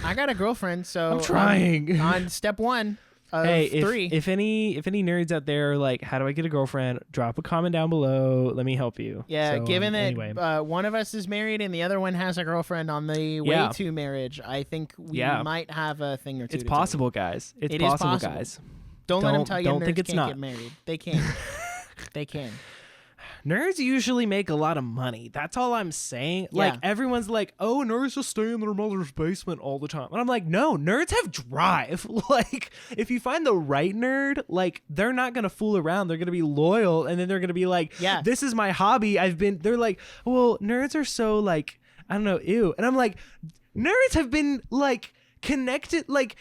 I got a girlfriend, so I'm trying. On step 1 of hey, 3. If any nerds out there are like, how do I get a girlfriend? Drop a comment down below. Let me help you. Yeah, so, given that anyway. one of us is married and the other one has a girlfriend on the way to marriage, I think we might have a thing or two. It's possible, guys. It is possible, guys. Don't let them tell you don't nerds think it's can't not. get married. They can. They can. nerds usually make a lot of money. That's all I'm saying. Like, everyone's like, oh, nerds just stay in their mother's basement all the time. And I'm like, no, nerds have drive. Like, if you find the right nerd, like, they're not going to fool around. They're going to be loyal. And then they're going to be like, this is my hobby. They're like, well, nerds are so, like, I don't know, ew. And I'm like, nerds have been, like, connected, like,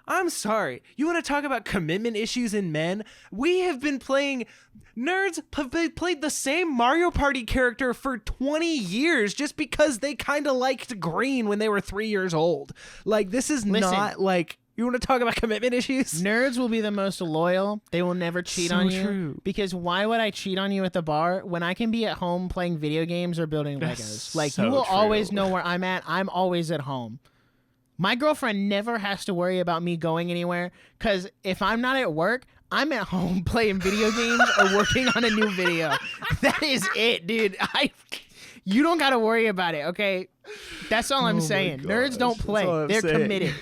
I'm sorry. You want to talk about commitment issues in men? We have been playing... Nerds have played the same Mario Party character for 20 years just because they kind of liked green when they were 3 years old. Like, this is not, like... You want to talk about commitment issues? Nerds will be the most loyal. They will never cheat on you. True. Because why would I cheat on you at the bar when I can be at home playing video games or building Legos? Like, you will always know where I'm at. I'm always at home. My girlfriend never has to worry about me going anywhere because if I'm not at work, I'm at home playing video games or working on a new video. That is it, dude. You don't got to worry about it, okay? That's all I'm saying. Nerds don't play. They're committed.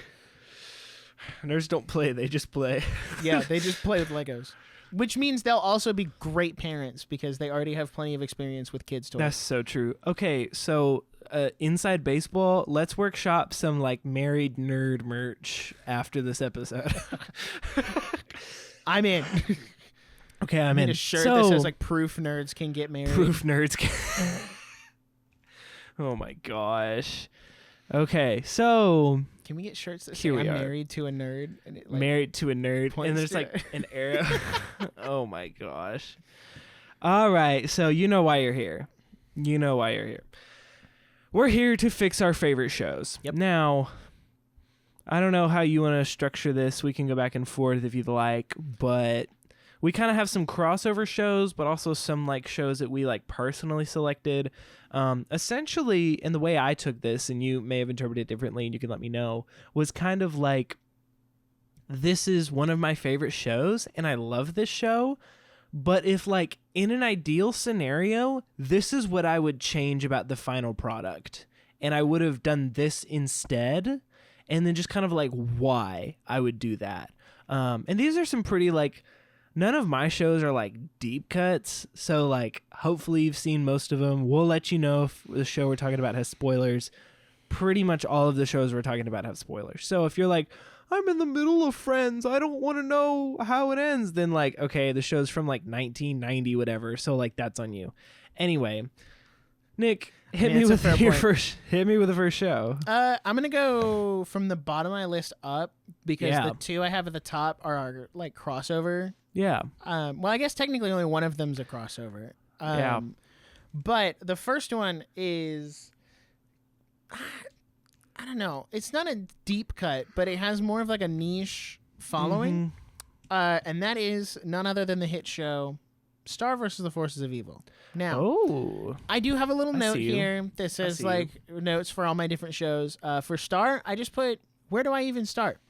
Nerds don't play. They just play. Yeah, they just play with Legos. Which means they'll also be great parents because they already have plenty of experience with kids' toys. That's so true. Okay, so inside baseball, let's workshop some like married nerd merch after this episode. I'm in. Okay, I'm in. A shirt that says like proof nerds can get married. Proof nerds can. Oh my gosh. Okay, so can we get shirts that say I'm married to a nerd? And it, like, married to a nerd, and there's like an arrow. Oh my gosh. All right, so you know why you're here. You know why you're here. We're here to fix our favorite shows. Yep. Now, I don't know how you want to structure this. We can go back and forth if you'd like, but we kind of have some crossover shows, but also some like shows that we like personally selected. Essentially, and the way I took this, and you may have interpreted it differently, and you can let me know, was kind of like, this is one of my favorite shows, and I love this show, but if like in an ideal scenario, this is what I would change about the final product, and I would have done this instead, and then just kind of like why I would do that. And these are some pretty like, none of my shows are like deep cuts, so like hopefully you've seen most of them. We'll let you know if the show we're talking about has spoilers. Pretty much all of the shows we're talking about have spoilers. So if you're like, I'm in the middle of Friends, I don't want to know how it ends, then like, okay, the show's from like 1990, whatever, so like that's on you. Anyway, Nick, hit me with the first show. I'm gonna go from the bottom of my list up because the two I have at the top are like crossover. Yeah. Well, I guess technically only one of them's a crossover. But the first one is, I don't know. It's not a deep cut, but it has more of like a niche following. And that is none other than the hit show Star versus the Forces of Evil. Now, I do have a little note here that says like notes for all my different shows. For Star, I just put, where do I even start?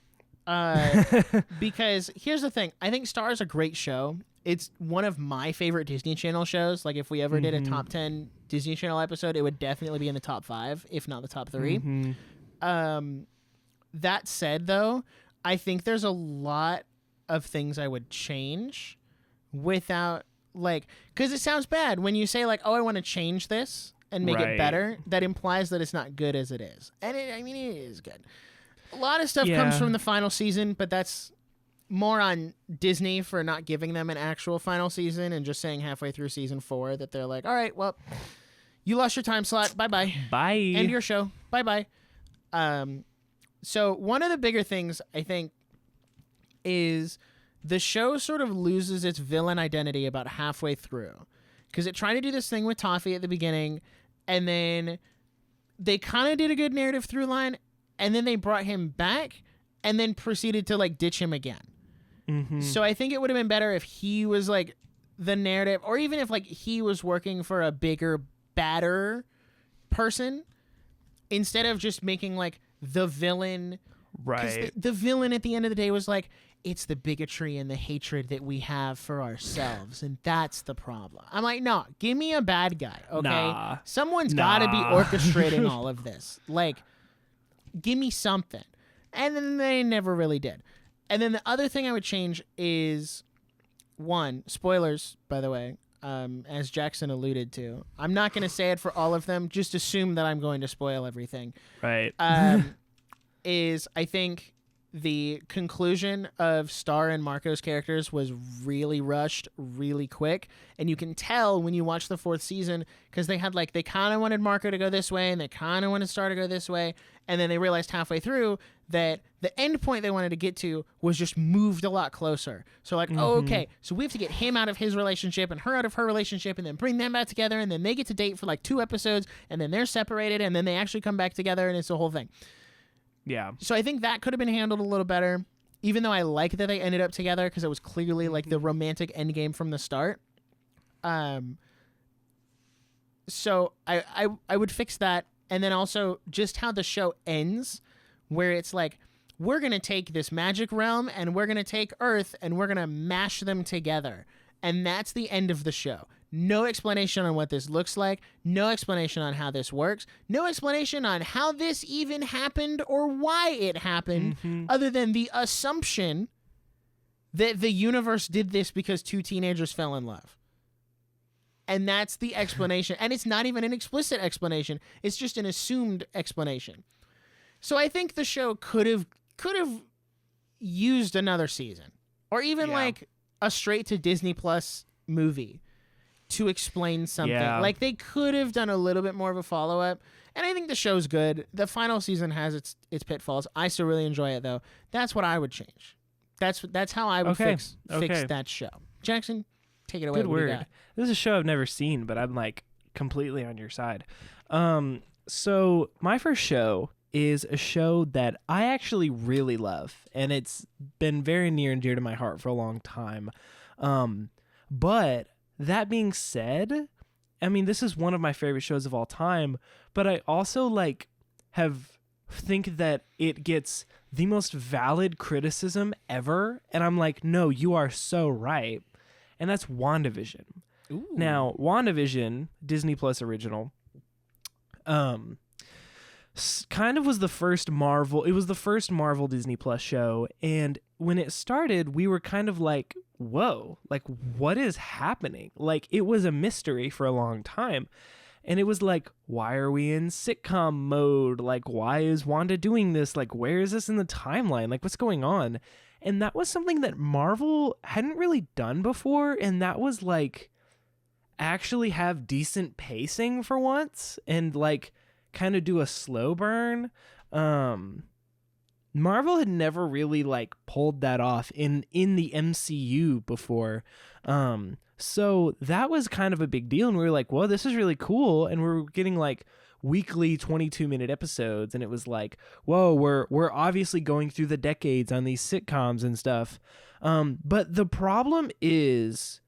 Because here's the thing. I think Star is a great show. It's one of my favorite Disney Channel shows. Like if we ever did a top 10 Disney Channel episode, it would definitely be in the top 5, if not the top 3. That said, though, I think there's a lot of things I would change without like, because it sounds bad when you say like, oh, I want to change this and make it better. That implies that it's not good as it is. And it is good. A lot of stuff comes from the final season, but that's more on Disney for not giving them an actual final season and just saying halfway through season 4 that they're like, all right, well, you lost your time slot. Bye-bye. Bye. End your show. Bye-bye. So one of the bigger things, I think, is the show sort of loses its villain identity about halfway through. Because it tried to do this thing with Toffee at the beginning, and then they kind of did a good narrative through line, and then they brought him back and then proceeded to like ditch him again. So I think it would have been better if he was like the narrative, or even if like he was working for a bigger, badder person instead of just making like the villain. Right. The villain at the end of the day was like, it's the bigotry and the hatred that we have for ourselves, and that's the problem. I'm like, no, give me a bad guy, okay? Nah. Someone's got to be orchestrating all of this. Like, give me something. And then they never really did. And then the other thing I would change is, one, spoilers, by the way, as Jackson alluded to. I'm not going to say it for all of them. Just assume that I'm going to spoil everything. Right. Is I think the conclusion of Star and Marco's characters was really rushed, really quick. And you can tell when you watch the 4th season, because they kind of wanted Marco to go this way and they kind of wanted Star to go this way. And then they realized halfway through that the end point they wanted to get to was just moved a lot closer. So oh, okay, so we have to get him out of his relationship and her out of her relationship and then bring them back together. And then they get to date for 2 episodes and then they're separated and then they actually come back together and it's a whole thing. Yeah. So I think that could have been handled a little better, even though I like that they ended up together because it was clearly the romantic endgame from the start. So I would fix that. And then also just how the show ends, where it's we're going to take this magic realm and we're going to take Earth and we're going to mash them together. And that's the end of the show. No explanation on what this looks like. No explanation on how this works. No explanation on how this even happened or why it happened, other than the assumption that the universe did this because 2 teenagers fell in love. And that's the explanation. And it's not even an explicit explanation. It's just an assumed explanation. So I think the show could have used another season, or even a straight to Disney Plus movie to explain something. Yeah. They could have done a little bit more of a follow-up. And I think the show's good. The final season has its pitfalls. I still really enjoy it, though. That's what I would change. That's how I would fix that show. Jackson, take it away. Good word. This is a show I've never seen, but I'm completely on your side. So my first show is a show that I actually really love, and it's been very near and dear to my heart for a long time. But that being said, I mean, this is one of my favorite shows of all time, but I also think that it gets the most valid criticism ever, and I'm no, you are so right. And that's WandaVision. Ooh. Now, WandaVision, Disney Plus original, kind of was the first Marvel. It was the first Marvel Disney Plus show, and when it started, we were kind of whoa, what is happening? It was a mystery for a long time. And it was why are we in sitcom mode? Why is Wanda doing this? Where is this in the timeline? What's going on? And that was something that Marvel hadn't really done before. And that was actually have decent pacing for once and kind of do a slow burn. Marvel had never really pulled that off in the MCU before. So that was kind of a big deal. And we were well, this is really cool. And we're getting weekly 22-minute episodes. And it was whoa, we're obviously going through the decades on these sitcoms and stuff. But the problem is,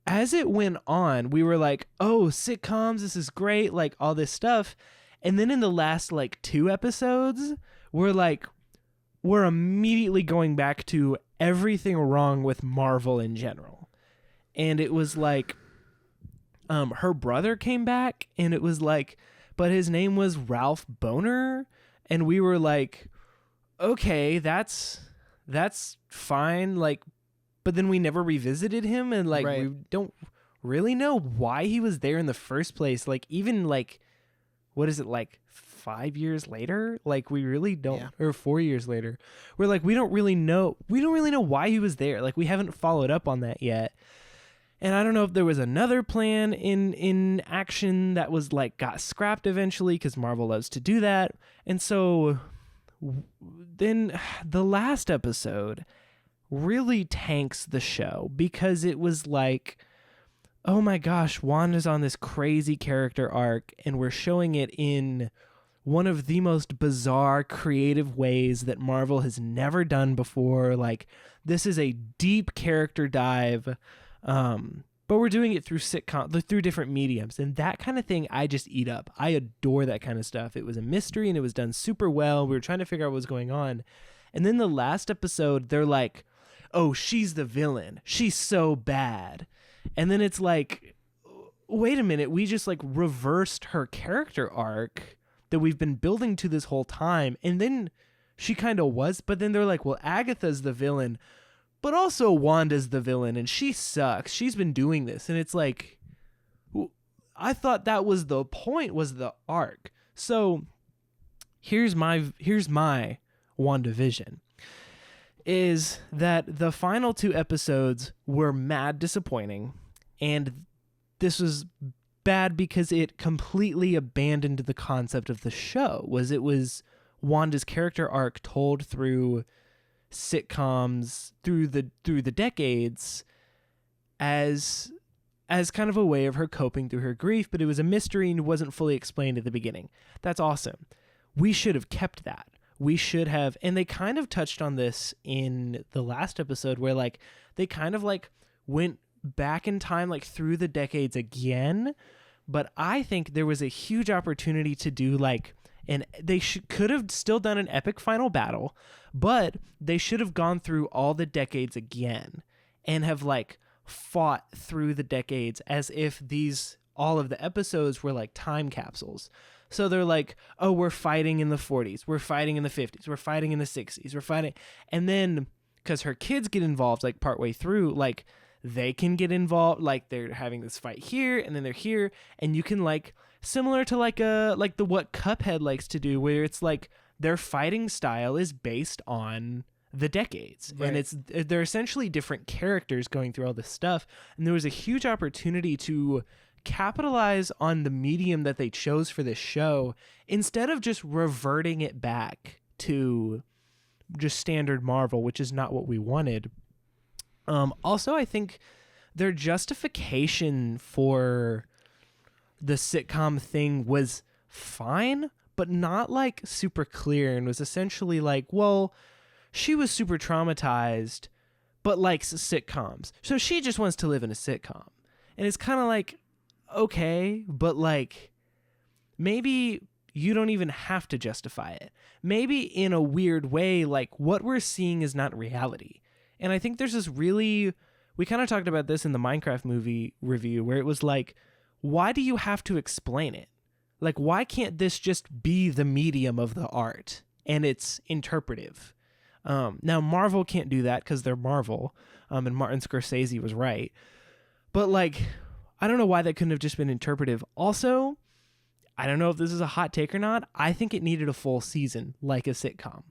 as it went on, we were oh, sitcoms, this is great, all this stuff. And then in the last 2 episodes, we're immediately going back to everything wrong with Marvel in general. And it was her brother came back, and it was but his name was Ralph Boner, and we were okay, that's fine, but then we never revisited him, and right. We don't really know why he was there in the first place. Even what is it, 5 years later? We really don't, or 4 years later. We're we don't really know why he was there. We haven't followed up on that yet. And I don't know if there was another plan in action that was got scrapped eventually, because Marvel loves to do that. And so then the last episode really tanks the show, because it was oh my gosh, Wanda's on this crazy character arc, and we're showing it in one of the most bizarre, creative ways that Marvel has never done before. This is a deep character dive. But we're doing it through through different mediums, and that kind of thing I just eat up. I adore that kind of stuff. It was a mystery, and it was done super well. We were trying to figure out what was going on. And then the last episode, they're oh, she's the villain. She's so bad. And then it's wait a minute, we just reversed her character arc that we've been building to this whole time. And then she kind of was, but then they're well, Agatha's the villain, but also Wanda's the villain and she sucks. She's been doing this. And it's like, I thought that was the point, was the arc. So here's my WandaVision, is that the final 2 episodes were mad disappointing. And this was bad because it completely abandoned the concept of the show. It was Wanda's character arc told through sitcoms through the decades as kind of a way of her coping through her grief, but it was a mystery and wasn't fully explained at the beginning. That's awesome. We should have kept that. We should have, and they kind of touched on this in the last episode where like they kind of like went back in time like through the decades again, but I think there was a huge opportunity to do like, and they could have still done an epic final battle, but they should have gone through all the decades again and have like fought through the decades as if all of the episodes were like time capsules. So they're like, oh, we're fighting in the 40s, we're fighting in the 50s, we're fighting in the 60s, we're fighting, and then because her kids get involved like partway through, like they can get involved, like they're having this fight here and then they're here, and you can like, similar to like what Cuphead likes to do, where it's like their fighting style is based on the decades, right. And they're essentially different characters going through all this stuff, and there was a huge opportunity to capitalize on the medium that they chose for this show instead of just reverting it back to just standard Marvel, which is not what we wanted. Also, I think their justification for the sitcom thing was fine, but not like super clear, and was essentially like, well, she was super traumatized, but likes sitcoms, so she just wants to live in a sitcom. And it's kind of like, okay, but like maybe you don't even have to justify it. Maybe in a weird way, like what we're seeing is not reality. And I think there's this we kind of talked about this in the Minecraft movie review, where it was like, why do you have to explain it? Like, why can't this just be the medium of the art and it's interpretive? Now, Marvel can't do that because they're Marvel, and Martin Scorsese was right. But, like, I don't know why that couldn't have just been interpretive. Also, I don't know if this is a hot take or not. I think it needed a full season, like a sitcom.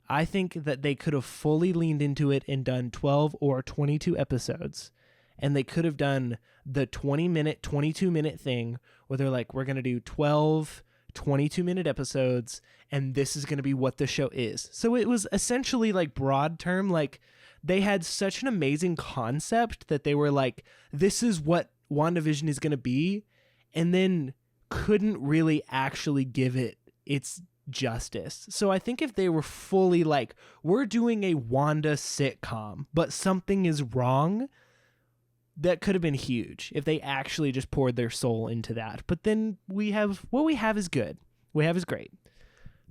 I think that they could have fully leaned into it and done 12 or 22 episodes. And they could have done the 20-minute, 22-minute thing where they're like, we're going to do 12 22-minute episodes, and this is going to be what the show is. So it was essentially like broad term, like they had such an amazing concept that they were like, this is what WandaVision is going to be, and then couldn't really actually give it its justice. So I think if they were fully like, we're doing a Wanda sitcom, but something is wrong, that could have been huge if they actually just poured their soul into that. But then what we have is good. What we have is great.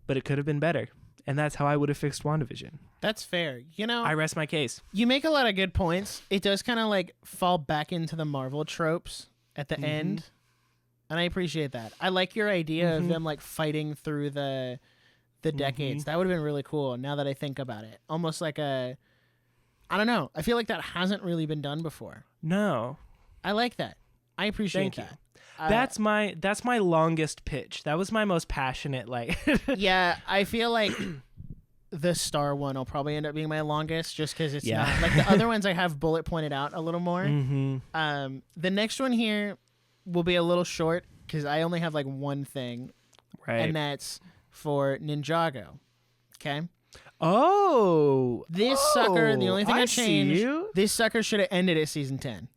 But it could have been better. And that's how I would have fixed WandaVision. That's fair. You know, I rest my case. You make a lot of good points. It does kind of like fall back into the Marvel tropes at the end. And I appreciate that. I like your idea of them like fighting through the decades. That would have been really cool now that I think about it. Almost like I don't know. I feel like that hasn't really been done before. No. I like that. I appreciate that. That's my longest pitch. That was my most passionate, like. Yeah, I feel like the Star one will probably end up being my longest, just because it's not like the other ones. I have bullet pointed out a little more. The next one here will be a little short because I only have like one thing, right? And that's for Ninjago. Okay. Oh, this sucker. The only thing I changed. This sucker should have ended at season 10.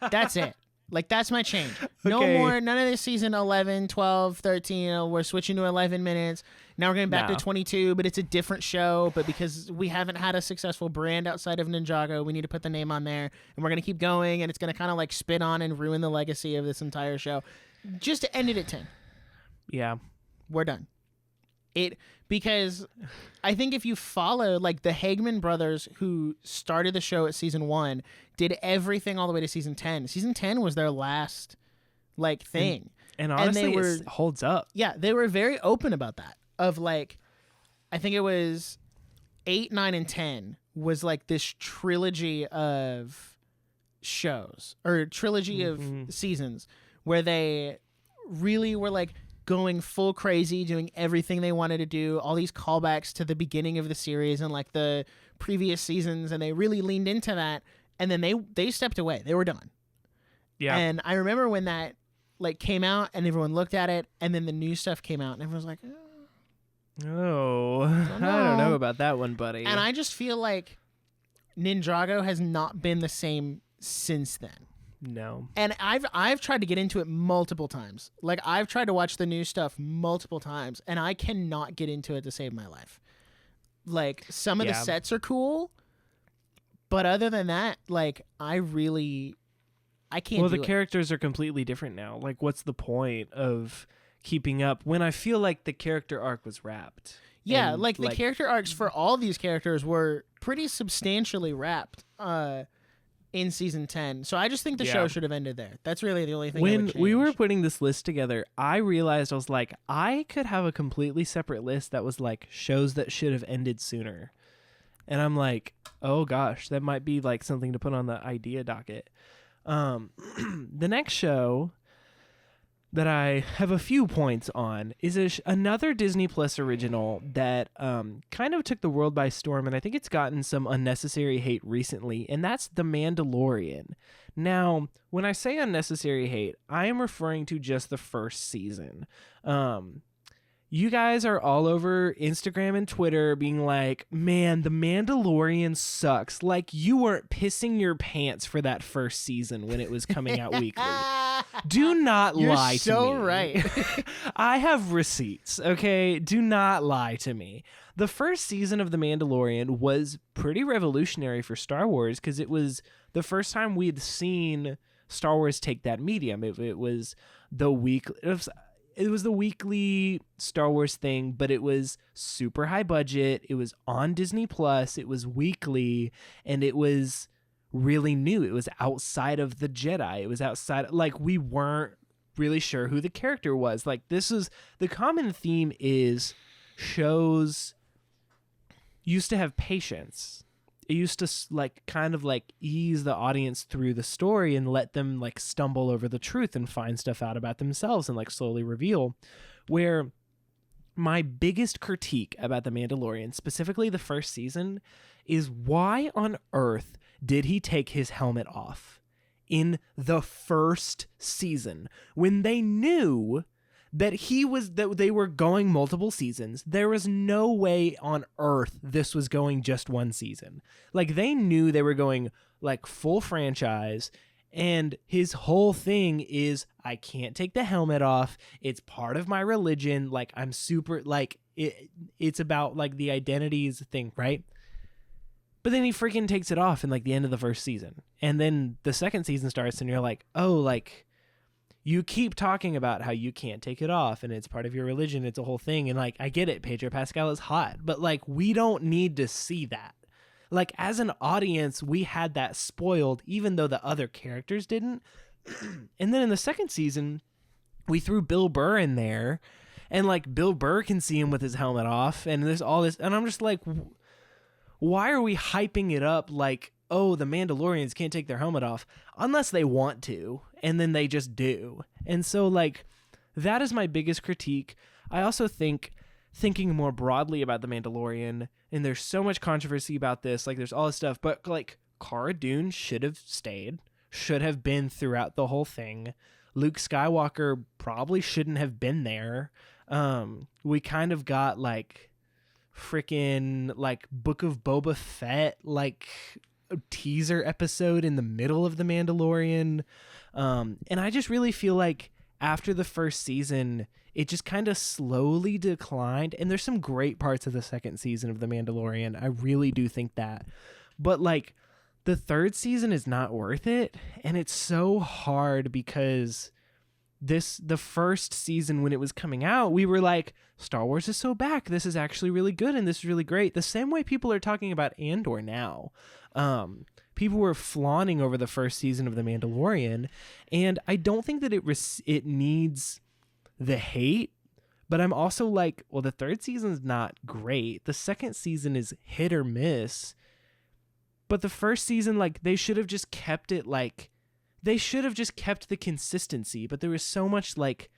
That's it. Like, that's my change. No more. None of this season 11, 12, 13. We're switching to 11 minutes. Now we're going back to 22, but it's a different show. But because we haven't had a successful brand outside of Ninjago, we need to put the name on there. And we're going to keep going. And it's going to kind of like spin on and ruin the legacy of this entire show. Just to end it at 10. Yeah. We're done. Because I think if you follow, like, the Hagman brothers who started the show at season 1 did everything all the way to season 10. Season 10 was their last, like, thing. And honestly, it holds up. Yeah, they were very open about that. Of, like, I think it was 8, 9, and 10 was like this trilogy of shows or trilogy of seasons where they really were like going full crazy, doing everything they wanted to do, all these callbacks to the beginning of the series and like the previous seasons, and they really leaned into that. And then they stepped away. They were done. Yeah. And I remember when that like came out and everyone looked at it, and then the new stuff came out and everyone was like, oh, I don't know about that one, buddy. And I just feel like Ninjago has not been the same since then. No. And I've tried to get into it multiple times. Like I've tried to watch the new stuff multiple times, and I cannot get into it to save my life. Like some of the sets are cool, but other than that, like I can't. Well, the characters are completely different now. Like, what's the point of keeping up when I feel like the character arc was wrapped? Yeah, like the character arcs for all these characters were pretty substantially wrapped in season 10. So I just think the show should have ended there. That's really the only thing. When we were putting this list together, I realized I was like, I could have a completely separate list that was like shows that should have ended sooner. And I'm like, oh gosh, that might be like something to put on the idea docket. The next show that I have a few points on is another Disney Plus original that kind of took the world by storm, and I think it's gotten some unnecessary hate recently, and that's The Mandalorian. Now, when I say unnecessary hate, I am referring to just the first season. You guys are all over Instagram and Twitter being like, man, The Mandalorian sucks. Like, you weren't pissing your pants for that first season when it was coming out weekly. Do not lie to me. You're so right. I have receipts, okay? Do not lie to me. The first season of The Mandalorian was pretty revolutionary for Star Wars because it was the first time we had seen Star Wars take that medium. It was the weekly Star Wars thing, but it was super high budget. It was on Disney Plus. It was weekly, and it was really new. It was outside of the Jedi. It was outside, like, we weren't really sure who the character was. Like, this is the common theme is shows used to have patience. It used to like kind of like ease the audience through the story and let them like stumble over the truth and find stuff out about themselves and like slowly reveal. Where my biggest critique about The Mandalorian, specifically the first season, is why on earth did he take his helmet off in the first season when they knew that they were going multiple seasons? There was no way on earth this was going just one season. Like, they knew they were going like full franchise, and his whole thing is, I can't take the helmet off. It's part of my religion. Like, I'm super like it's about like the identities thing, right? But then he freaking takes it off in like the end of the first season. And then the second season starts and you're like, oh, like, you keep talking about how you can't take it off and it's part of your religion. It's a whole thing. And like, I get it. Pedro Pascal is hot, but like, we don't need to see that. Like, as an audience, we had that spoiled, even though the other characters didn't. And then in the second season, we threw Bill Burr in there, and like, Bill Burr can see him with his helmet off, and there's all this. And I'm just like, why are we hyping it up like, oh, the Mandalorians can't take their helmet off unless they want to, and then they just do. And so, like, that is my biggest critique. I also think, thinking more broadly about the Mandalorian, and there's so much controversy about this, like, there's all this stuff, but like, Cara Dune should have stayed, should have been throughout the whole thing. Luke Skywalker probably shouldn't have been there. We kind of got like freaking like Book of Boba Fett, like, teaser episode in the middle of The Mandalorian. And I just really feel like after the first season, it just kind of slowly declined. And there's some great parts of the second season of The Mandalorian. I really do think that. But like, the third season is not worth it. And it's so hard because the first season, when it was coming out, we were like, Star Wars is so back. This is actually really good. And this is really great. The same way people are talking about Andor now. People were flaunting over the first season of The Mandalorian, and I don't think that it needs the hate, But I'm also like, well, the third season's not great. The second season is hit or miss. But the first season, like, they should have just kept it, like, they should have just kept the consistency. But there was so much, like,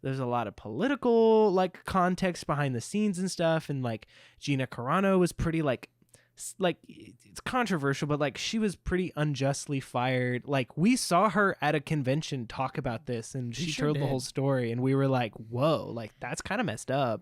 there's a lot of political, like, context behind the scenes and stuff. And, like, Gina Carano was pretty, like, it's controversial, but, like, she was pretty unjustly fired. Like, we saw her at a convention talk about this, and she sure told did. the whole story, and we were like, whoa, like, that's kind of messed up.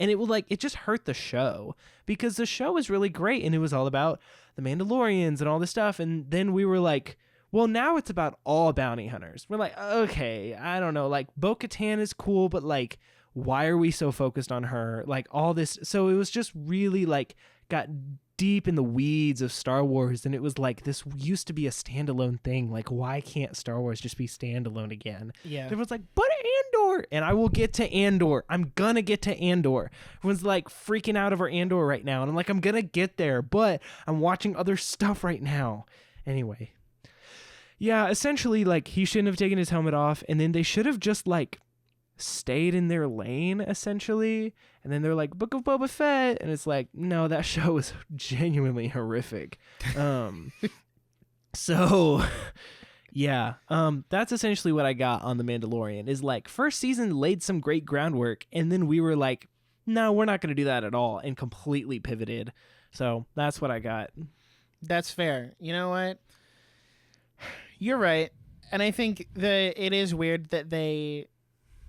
And it was like, it just hurt the show, because the show was really great, and it was all about the Mandalorians and all this stuff. And then we were like, well, now it's about all bounty hunters. We're like, okay, I don't know, like, Bo-Katan is cool, but, like, why are we so focused on her? Like, all this. So it was just really, like, got deep in the weeds of Star Wars, and it was like, this used to be a standalone thing. Like, why can't Star Wars just be standalone again? Yeah. Everyone's like, but Andor, and I will get to Andor. I'm gonna get to Andor. Everyone's like freaking out over Andor right now, and I'm like, I'm gonna get there, but I'm watching other stuff right now. Anyway, yeah, essentially, like, he shouldn't have taken his helmet off, and then they should have just, like, stayed in their lane, essentially. And then they're like, Book of Boba Fett, and it's like, no, that show is genuinely horrific. So yeah, that's essentially what I got on The Mandalorian. Is like, first season laid some great groundwork, and then we were like, no, we're not going to do that at all, and completely pivoted. So that's what I got. That's fair. You know what? You're right. And I think that it is weird that they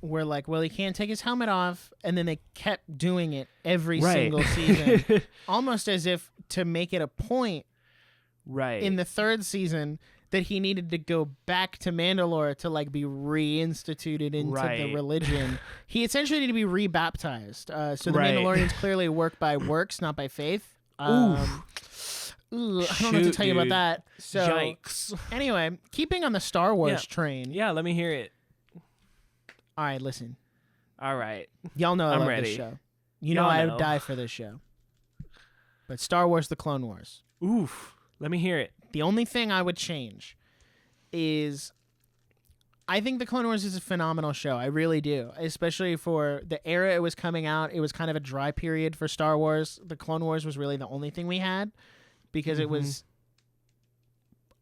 were like, well, he can't take his helmet off, and then they kept doing it every single season, almost as if to make it a point in the third season that he needed to go back to Mandalore to, like, be reinstituted into the religion. He essentially needed to be rebaptized. So the Mandalorians clearly work by works, not by faith. I don't know what to tell you about that. So, yikes. Anyway, keeping on the Star Wars train. Yeah, let me hear it. All right, listen. All right. Y'all know I love ready. this show. You know I would die for this show. But Star Wars The Clone Wars. Oof. Let me hear it. The only thing I would change is I think The Clone Wars is a phenomenal show. I really do. Especially for the era it was coming out. It was kind of a dry period for Star Wars. The Clone Wars was really the only thing we had, because it was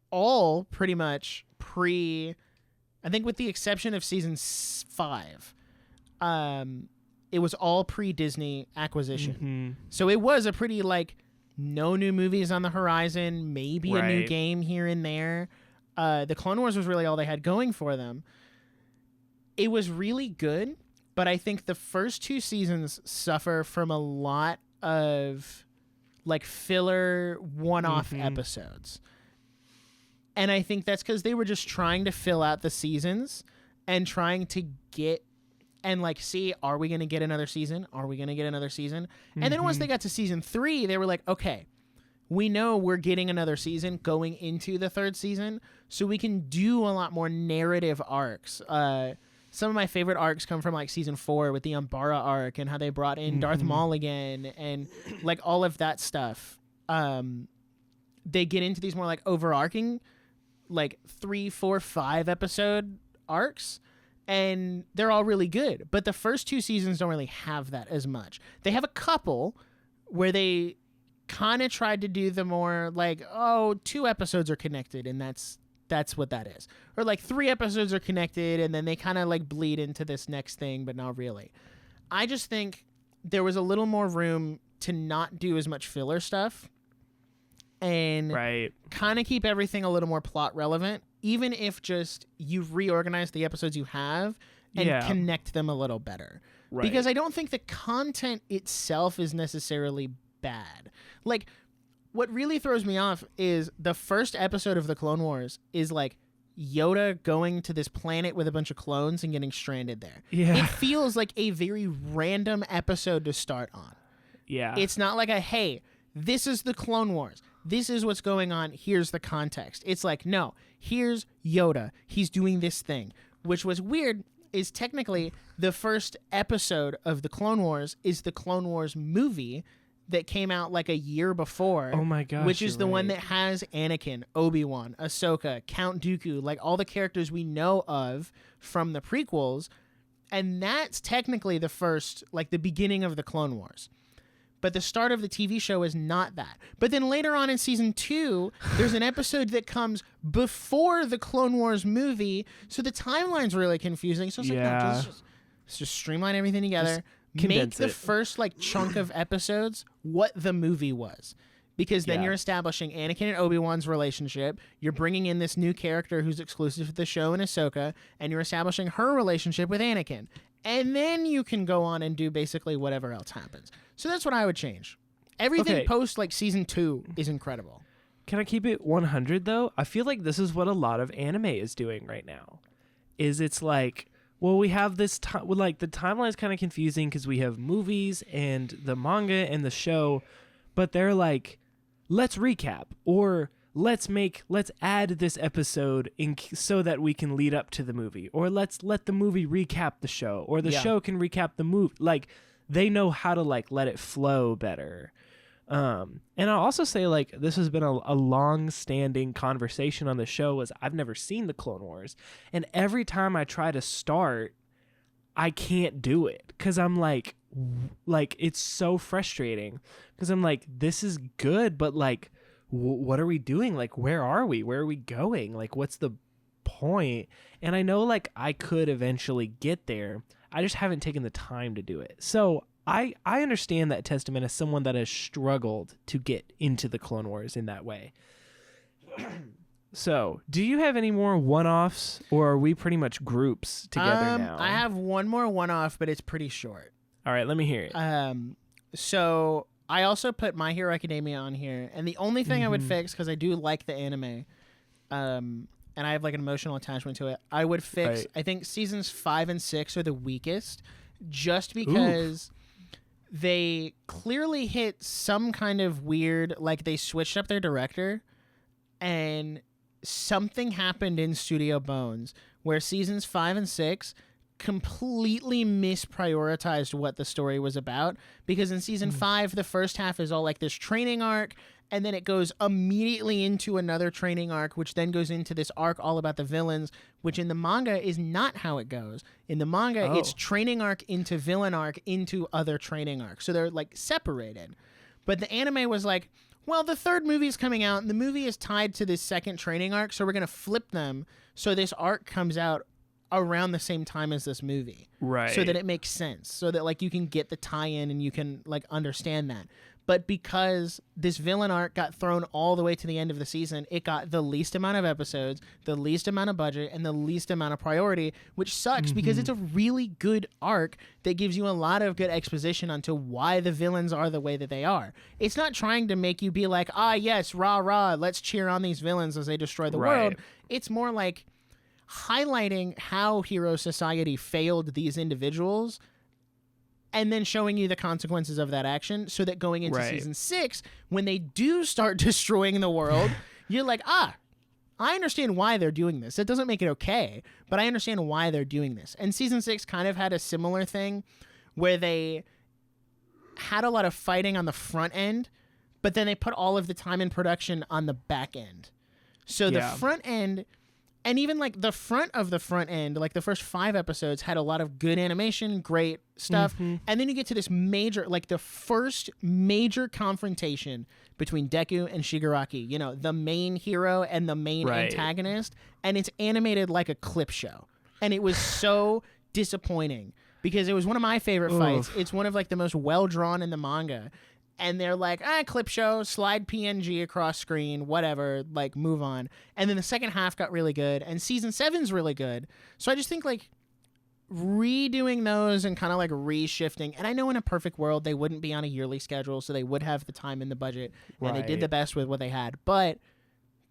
all pretty much I think with the exception of season 5, it was all pre-Disney acquisition. So it was a pretty, like, no new movies on the horizon, maybe a new game here and there. The Clone Wars was really all they had going for them. It was really good, but I think the first 2 seasons suffer from a lot of, like, filler one-off episodes. And I think that's because they were just trying to fill out the seasons and trying to get and, like, see, are we going to get another season? Are we going to get another season? And then once they got to season 3, they were like, okay, we know we're getting another season going into the third season, so we can do a lot more narrative arcs. Some of my favorite arcs come from, like, season 4 with the Umbara arc and how they brought in Darth Maul again and, like, all of that stuff. They get into these more, like, overarching, like, 3, 4, 5 episode arcs, and they're all really good. But the first 2 seasons don't really have that as much. They have a couple where they kind of tried to do the more, like, 2 episodes are connected, and that's what that is. Or, like, 3 episodes are connected, and then they kind of, like, bleed into this next thing, but not really. I just think there was a little more room to not do as much filler stuff and kind of keep everything a little more plot relevant, even if just you reorganize the episodes you have and connect them a little better. Because I don't think the content itself is necessarily bad. Like, what really throws me off is the first episode of The Clone Wars is, like, Yoda going to this planet with a bunch of clones and getting stranded there. It feels like a very random episode to start on. It's not like hey, this is the Clone Wars. This is what's going on. Here's the context. It's like, no, here's Yoda. He's doing this thing, which was weird. Is technically the first episode of The Clone Wars is the Clone Wars movie that came out, like, a year before. Oh my gosh. Which is the one that has Anakin, Obi-Wan, Ahsoka, Count Dooku, like, all the characters we know of from the prequels. And that's technically the first, like the beginning of the Clone Wars. But the start of the TV show is not that. But then later on in season 2, there's an episode that comes before the Clone Wars movie. So the timeline's really confusing. So it's like, no, let's just streamline everything together. Make the first like chunk of episodes what the movie was. Because then you're establishing Anakin and Obi-Wan's relationship. You're bringing in this new character who's exclusive to the show in Ahsoka. And you're establishing her relationship with Anakin. And then you can go on and do basically whatever else happens. So that's what I would change. Everything post like season 2 is incredible. Can I keep it 100 though? I feel like this is what a lot of anime is doing right now. It's like, well, we have this like the timeline is kind of confusing because we have movies and the manga and the show, but they're like, let's recap or let's add this episode so that we can lead up to the movie, or let's let the movie recap the show, or the show can recap the movie. Like they know how to like let it flow better. And I'll also say like this has been a long-standing conversation on the show is I've never seen the Clone Wars, and every time I try to start, I can't do it because I'm like it's so frustrating because I'm like, this is good, but like what are we doing? Like, where are we? Where are we going? Like, what's the point? And I know like I could eventually get there. I just haven't taken the time to do it. So I understand that Testament as someone that has struggled to get into the Clone Wars in that way. So, do you have any more one-offs, or are we pretty much groups together now? I have one more one-off, but it's pretty short. All right, let me hear it. So I also put My Hero Academia on here, and the only thing I would fix, because I do like the anime, and I have like an emotional attachment to it, I would fix, I think seasons 5 and 6 are the weakest, just because they clearly hit some kind of weird, like they switched up their director, and something happened in Studio Bones where seasons 5 and 6 completely misprioritized what the story was about, because in season 5 the first half is all like this training arc, and then it goes immediately into another training arc, which then goes into this arc all about the villains, which in the manga is not how it goes. In the manga it's training arc into villain arc into other training arc, so they're like separated. But the anime was like, well, the third movie is coming out, and the movie is tied to this second training arc, so we're going to flip them so this arc comes out around the same time as this movie. Right. So that it makes sense, so that like you can get the tie-in and you can like understand that. But because this villain arc got thrown all the way to the end of the season, it got the least amount of episodes, the least amount of budget, and the least amount of priority, which sucks because it's a really good arc that gives you a lot of good exposition onto why the villains are the way that they are. It's not trying to make you be like, ah, yes, rah, rah, let's cheer on these villains as they destroy the world. It's more like highlighting how Hero Society failed these individuals and then showing you the consequences of that action, so that going into season 6, when they do start destroying the world, you're like, I understand why they're doing this. It doesn't make it okay, but I understand why they're doing this. And season 6 kind of had a similar thing where they had a lot of fighting on the front end, but then they put all of the time in production on the back end. So the front end, and even like the front of the front end, like the first 5 episodes had a lot of good animation, great stuff. And then you get to this major, like the first major confrontation between Deku and Shigaraki, you know, the main hero and the main antagonist. And it's animated like a clip show. And it was so disappointing because it was one of my favorite fights. It's one of like the most well drawn in the manga. And they're like, clip show, slide PNG across screen, whatever, like, move on. And then the second half got really good, and season 7's really good. So I just think, like, redoing those and kind of, like, reshifting. And I know in a perfect world they wouldn't be on a yearly schedule, so they would have the time and the budget, and they did the best with what they had. But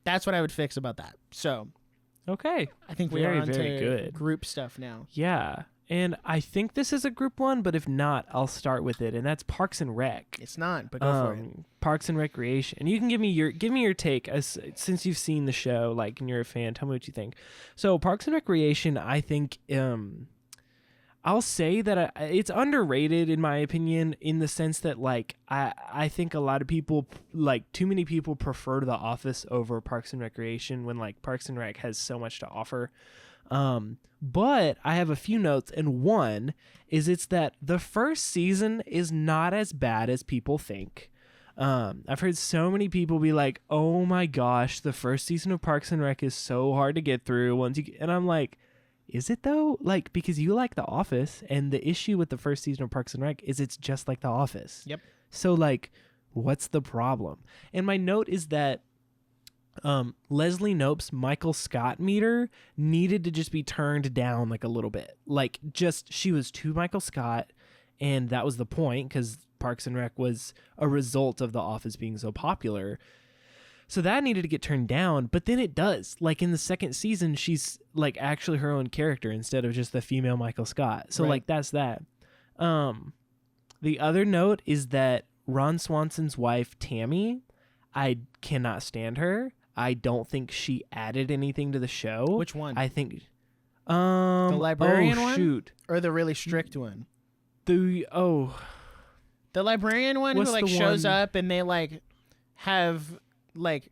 that's what I would fix about that. So, okay. I think we are on to group stuff now. Yeah. And I think this is a group one, but if not, I'll start with it, and that's Parks and Rec. It's not, but go for it. Parks and Recreation. You can give me your take since you've seen the show, like, and you're a fan. Tell me what you think. So Parks and Recreation, I think, I'll say that it's underrated in my opinion, in the sense that like I think a lot of people, like too many people, prefer The Office over Parks and Recreation when like Parks and Rec has so much to offer. But I have a few notes, and one is it's that the first season is not as bad as people think. I've heard so many people be like, "Oh my gosh, the first season of Parks and Rec is so hard to get through." And I'm like, is it though? Like, because you like The Office, and the issue with the first season of Parks and Rec is it's just like The Office. Yep. So like, what's the problem? And my note is that Leslie Knope's Michael Scott meter needed to just be turned down like a little bit. Like, just she was too Michael Scott, and that was the point because Parks and Rec was a result of The Office being so popular. So that needed to get turned down, but then it does. Like in the second season, she's like actually her own character instead of just the female Michael Scott. So like that's that. The other note is that Ron Swanson's wife, Tammy, I cannot stand her. I don't think she added anything to the show. Which one? I think the librarian one? Shoot. Or the really strict one? The librarian one who like shows one? up and they like have like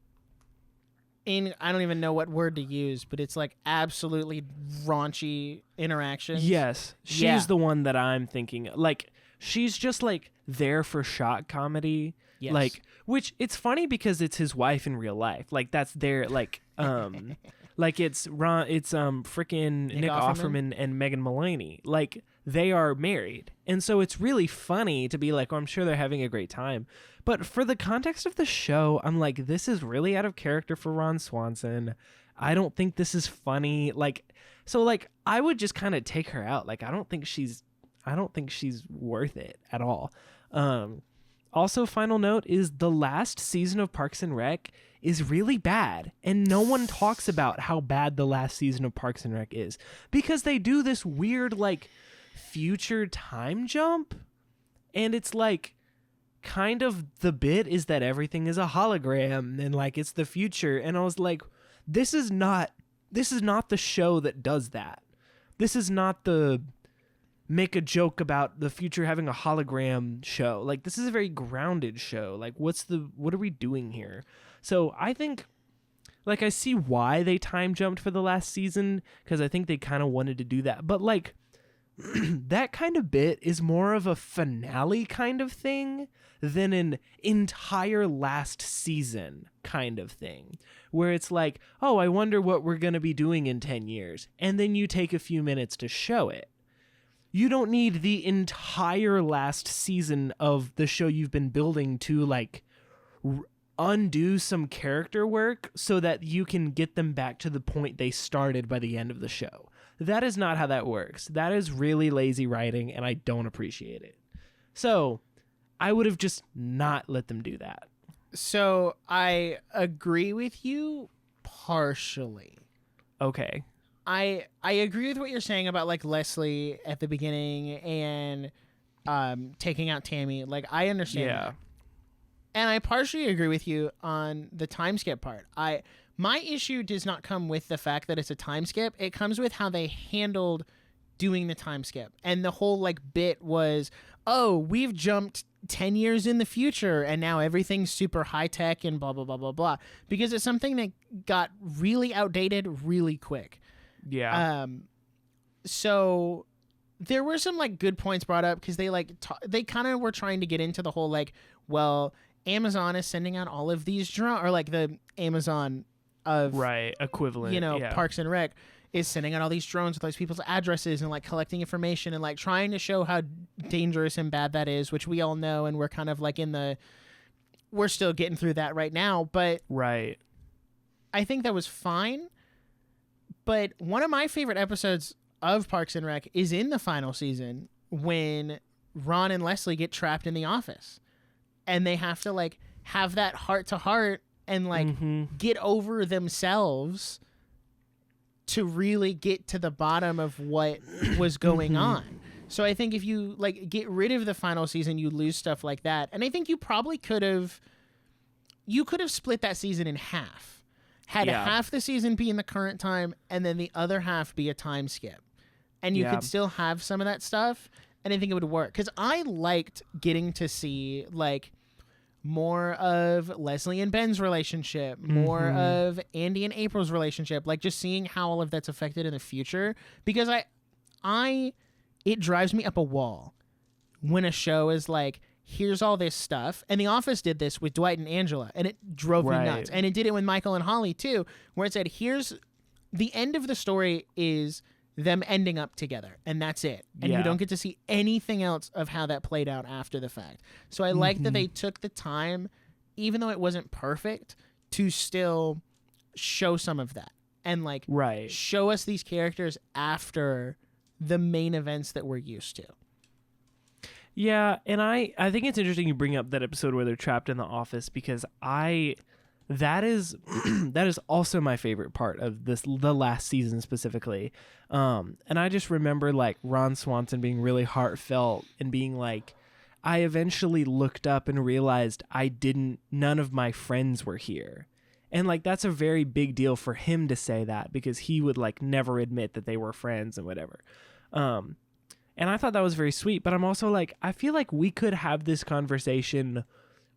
I don't even know what word to use, but it's like absolutely raunchy interactions. Yes. She's the one that I'm thinking. Like, she's just like there for shock comedy. Yes. Like, which it's funny because it's his wife in real life. Like that's their like like it's freaking Nick Offerman and Megan Mullany. Like they are married. And so it's really funny to be like, oh, I'm sure they're having a great time. But for the context of the show, I'm like, this is really out of character for Ron Swanson. I don't think this is funny. Like, so like I would just kind of take her out. Like I don't think she's worth it at all. Also, final note is the last season of Parks and Rec is really bad, and no one talks about how bad the last season of Parks and Rec is because they do this weird like future time jump, and it's like kind of the bit is that everything is a hologram and like it's the future, and I was like, this is not the show that does that. This is not the make a joke about the future having a hologram show. Like, this is a very grounded show. Like, what are we doing here? So I think, like, I see why they time jumped for the last season, because I think they kind of wanted to do that. But, like, that kind of bit is more of a finale kind of thing than an entire last season kind of thing, where it's like, oh, I wonder what we're going to be doing in 10 years. And then you take a few minutes to show it. You don't need the entire last season of the show you've been building to like undo some character work so that you can get them back to the point they started by the end of the show. That is not how that works. That is really lazy writing, and I don't appreciate it. So I would have just not let them do that. So I agree with you partially. Okay. I agree with what you're saying about like Leslie at the beginning and taking out Tammy. Like I understand that. And I partially agree with you on the time skip part. My issue does not come with the fact that it's a time skip. It comes with how they handled doing the time skip. And the whole like bit was, oh, we've jumped 10 years in the future and now everything's super high tech and blah, blah, blah, blah, blah. Because it's something that got really outdated really quick. Yeah. So there were some like good points brought up because they like they kind of were trying to get into the whole like, well, Amazon is sending out all of these drones, or like the Amazon of equivalent, Parks and Rec is sending out all these drones with those people's addresses and like collecting information and like trying to show how dangerous and bad that is, which we all know, and we're kind of like we're still getting through that right now, but right. I think that was fine. But one of my favorite episodes of Parks and Rec is in the final season when Ron and Leslie get trapped in the office and they have to like have that heart to heart and like get over themselves to really get to the bottom of what was going on. So I think if you like get rid of the final season, you lose stuff like that. And I think you probably could have split that season in half. Had half the season be in the current time and then the other half be a time skip. And you could still have some of that stuff, and I think it would work. Because I liked getting to see, like, more of Leslie and Ben's relationship, more of Andy and April's relationship, like just seeing how all of that's affected in the future. Because it drives me up a wall when a show is like, here's all this stuff. And The Office did this with Dwight and Angela, and it drove me nuts. And it did it with Michael and Holly too, where it said, here's the end of the story is them ending up together, and that's it. And you don't get to see anything else of how that played out after the fact. So I like that they took the time, even though it wasn't perfect, to still show some of that and like show us these characters after the main events that we're used to. Yeah, and I think it's interesting you bring up that episode where they're trapped in the office, because that is that is also my favorite part of the last season specifically. And I just remember like Ron Swanson being really heartfelt and being like, I eventually looked up and realized none of my friends were here. And like that's a very big deal for him to say that, because he would like never admit that they were friends and whatever. And I thought that was very sweet, but I'm also like, I feel like we could have this conversation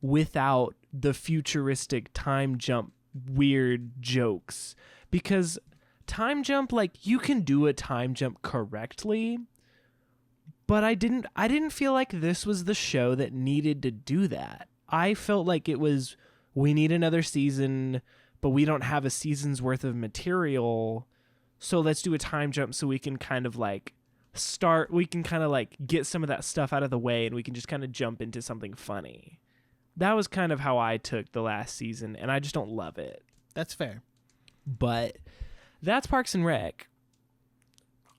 without the futuristic time jump weird jokes, because time jump, like you can do a time jump correctly, but I didn't feel like this was the show that needed to do that. I felt like it was, we need another season, but we don't have a season's worth of material, so let's do a time jump so we can kind of like get some of that stuff out of the way, and we can just kind of jump into something funny. That was kind of how I took the last season, and I just don't love it. That's fair. But that's Parks and Rec.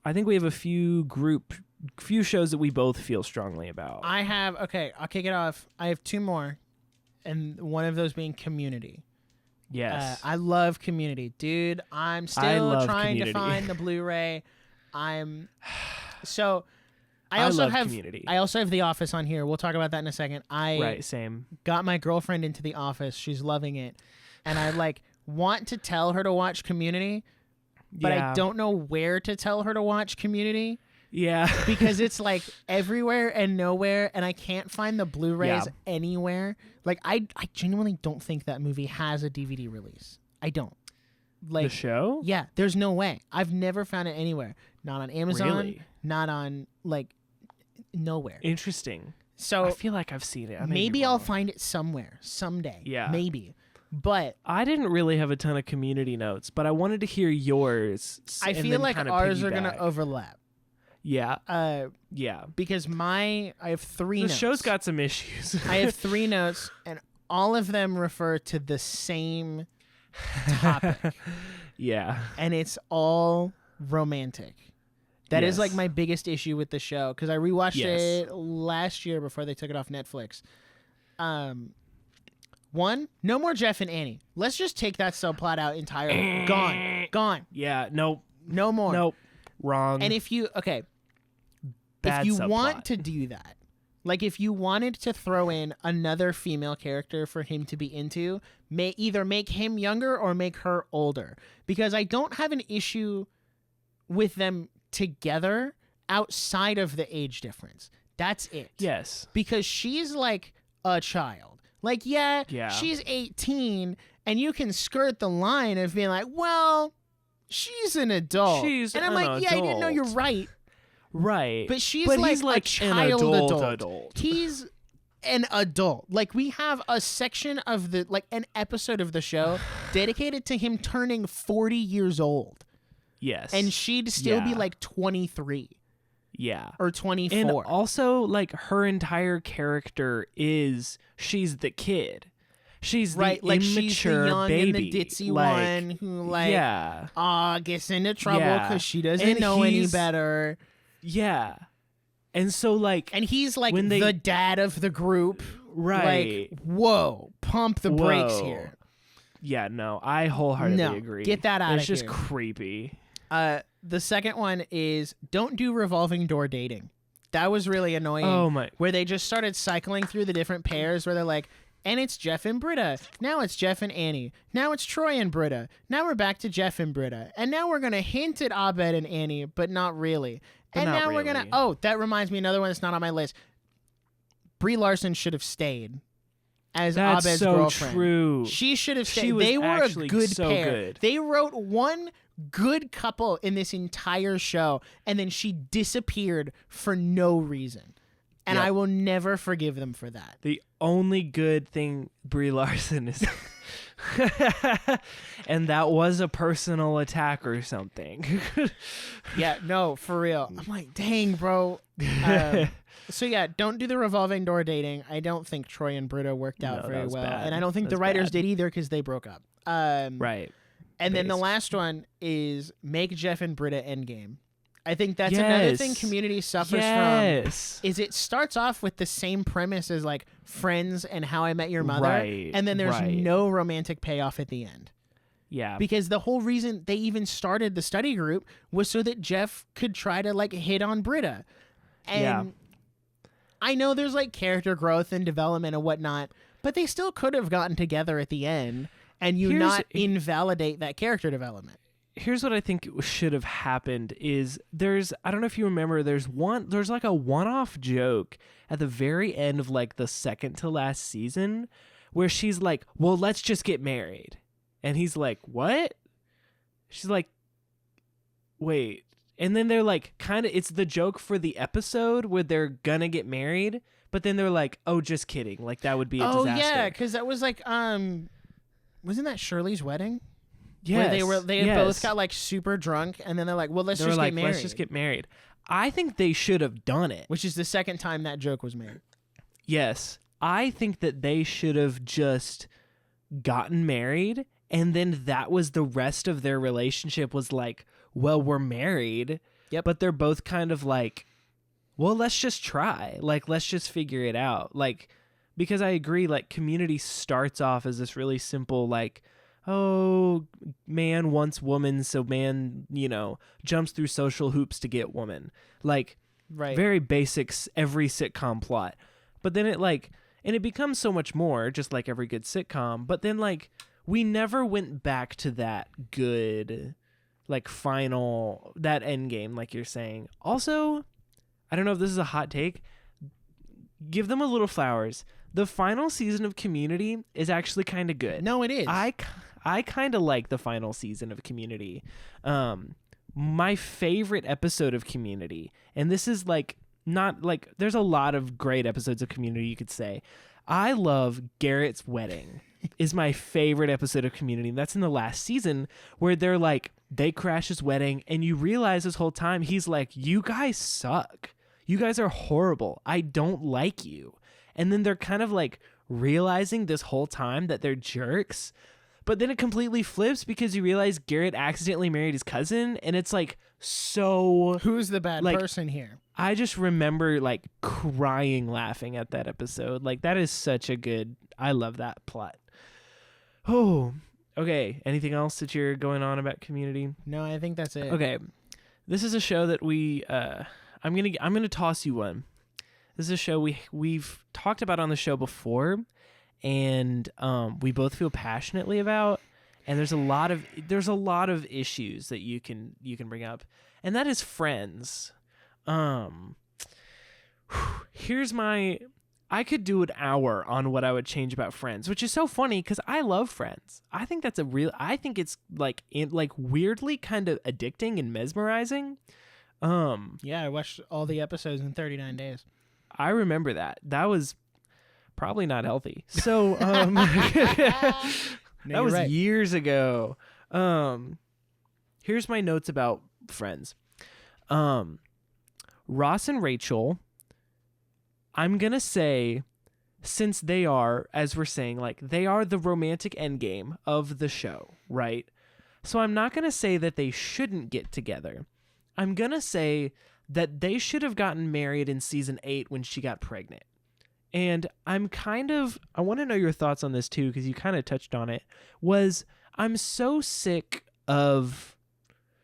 I think we have a few shows that we both feel strongly about. I'll kick it off. I have two more, and one of those being Community. Yes. I love Community. Dude, I'm still trying Community. to find the Blu-ray. I also have Community. I also have The Office on here. We'll talk about that in a second. Same. Got my girlfriend into The Office. She's loving it. And I like want to tell her to watch Community, but I don't know where to tell her to watch Community. Yeah. Because it's like everywhere and nowhere, and I can't find the Blu-rays anywhere. Like I genuinely don't think that movie has a DVD release. I don't. Like the show? Yeah, there's no way. I've never found it anywhere. Not on Amazon. Really? Not on like nowhere. Interesting. So I feel like I've seen it. Maybe I'll find it somewhere someday. Yeah. Maybe. But I didn't really have a ton of Community notes, but I wanted to hear yours. I feel like ours are going to overlap. Yeah. Yeah. Because I have three notes. The show's got some issues. I have three notes, and all of them refer to the same topic. Yeah. And it's all romantic. That is like my biggest issue with the show, because I rewatched it last year before they took it off Netflix. One, no more Jeff and Annie. Let's just take that subplot out entirely. Gone. Yeah, nope. No more. Nope. Wrong. And if you Bad subplot. Want to do that, like if you wanted to throw in another female character for him to be into, either make him younger or make her older. Because I don't have an issue with them together outside of the age difference. That's it. Yes. Because she's like a child. Like, yeah, she's 18, and you can skirt the line of being like, well, she's an adult. And I'm like, adult. I didn't know you're right. Right. But he's like a child an adult. He's an adult. Like, we have a section of an episode of the show dedicated to him turning 40 years old. Yes. And she'd still be like 23. Yeah. Or 24. And also, like, her entire character is she's the kid. She's the immature she's the young baby. And the ditzy one who, gets into trouble because she doesn't know any better. Yeah. And so, like... And he's, like, the dad of the group. Right. Like, whoa, pump the brakes here. Yeah, no, I wholeheartedly agree. Get that out of here. It's just creepy. The second one is don't do revolving door dating. That was really annoying. Oh my! Where they just started cycling through the different pairs where they're like, and it's Jeff and Britta. Now it's Jeff and Annie. Now it's Troy and Britta. Now we're back to Jeff and Britta. And now we're going to hint at Abed and Annie, but not really. We're going to... Oh, that reminds me, another one that's not on my list. Brie Larson should have stayed. as That's Abed's so girlfriend. true. She should have She stayed. was They were a actually good so pair. good. They wrote one good couple in this entire show, and then she disappeared for no reason. And Yep. I will never forgive them for that. The only good thing Brie Larson is, and that was a personal attack or something. Yeah, no, for real. I'm like, dang, bro. So yeah, don't do the revolving door dating. I don't think Troy and Britta worked out No, very that was well, bad. and I don't think the That's writers bad. did either because they broke up. Right. And then the Based. last one is make Jeff and Britta endgame. I think that's another thing Yes. Community suffers Yes. from. Is it starts off with the same premise as like Friends and How I Met Your Mother, Right, and then there's right. no romantic payoff at the end. Yeah. Because the whole reason they even started the study group was so that Jeff could try to like hit on Britta. And Yeah. I know there's like character growth and development and whatnot, but they still could have gotten together at the end and not invalidate that character development. Here's what I think should have happened is I don't know if you remember, there's like a one-off joke at the very end of like the second to last season where she's like, well, let's just get married. And he's like, what? She's like, wait. And then they're like, it's the joke for the episode where they're gonna get married, but then they're like, oh, just kidding. Like that would be a disaster. Yeah, because that was like, wasn't that Shirley's wedding? Yes. Where they had both got like super drunk, and then they're like, well, let's just get married. Let's just get married. I think they should have done it. Which is the second time that joke was made. Yes. I think that they should have just gotten married, and then that was the rest of their relationship was like, well, we're married. Yep. But they're both kind of like, well, let's just try. Like, let's just figure it out. Like, because I agree, like, Community starts off as this really simple, like, oh, man wants woman, so man, jumps through social hoops to get woman. Like, right. Very basics, every sitcom plot. But then and it becomes so much more, just like every good sitcom. But then, like, we never went back to that good, like, that end game, like you're saying. Also, I don't know if this is a hot take. Give them a little flowers. The final season of Community is actually kind of good. No, it is. I kind of like the final season of Community. My favorite episode of Community, and this is like not like there's a lot of great episodes of Community you could say. I love Garrett's wedding. Is my favorite episode of Community. And that's in the last season where they crash his wedding and you realize this whole time he's like, you guys suck. You guys are horrible. I don't like you. And then they're kind of like realizing this whole time that they're jerks. But then it completely flips because you realize Garrett accidentally married his cousin. And it's like, so who's the bad person here? I just remember like crying laughing at that episode. Like that is such a good, I love that plot. Oh, okay. Anything else that you're going on about Community? No, I think that's it. Okay. This is a show that I'm gonna toss you one. This is a show we've talked about on the show before, and we both feel passionately about. And there's a lot of issues that you can bring up, and that is Friends. I could do an hour on what I would change about Friends, which is so funny because I love Friends. I think it's like weirdly kind of addicting and mesmerizing. Yeah, I watched all the episodes in 39 days. I remember that. That was probably not healthy. So No, that was right. years ago. Here's my notes about Friends. Ross and Rachel, I'm going to say, since they are, as we're saying, like they are the romantic endgame of the show, right? So I'm not going to say that they shouldn't get together. I'm going to say that they should have gotten married in season 8 when she got pregnant. And I want to know your thoughts on this too, because you kind of touched on it, I'm so sick of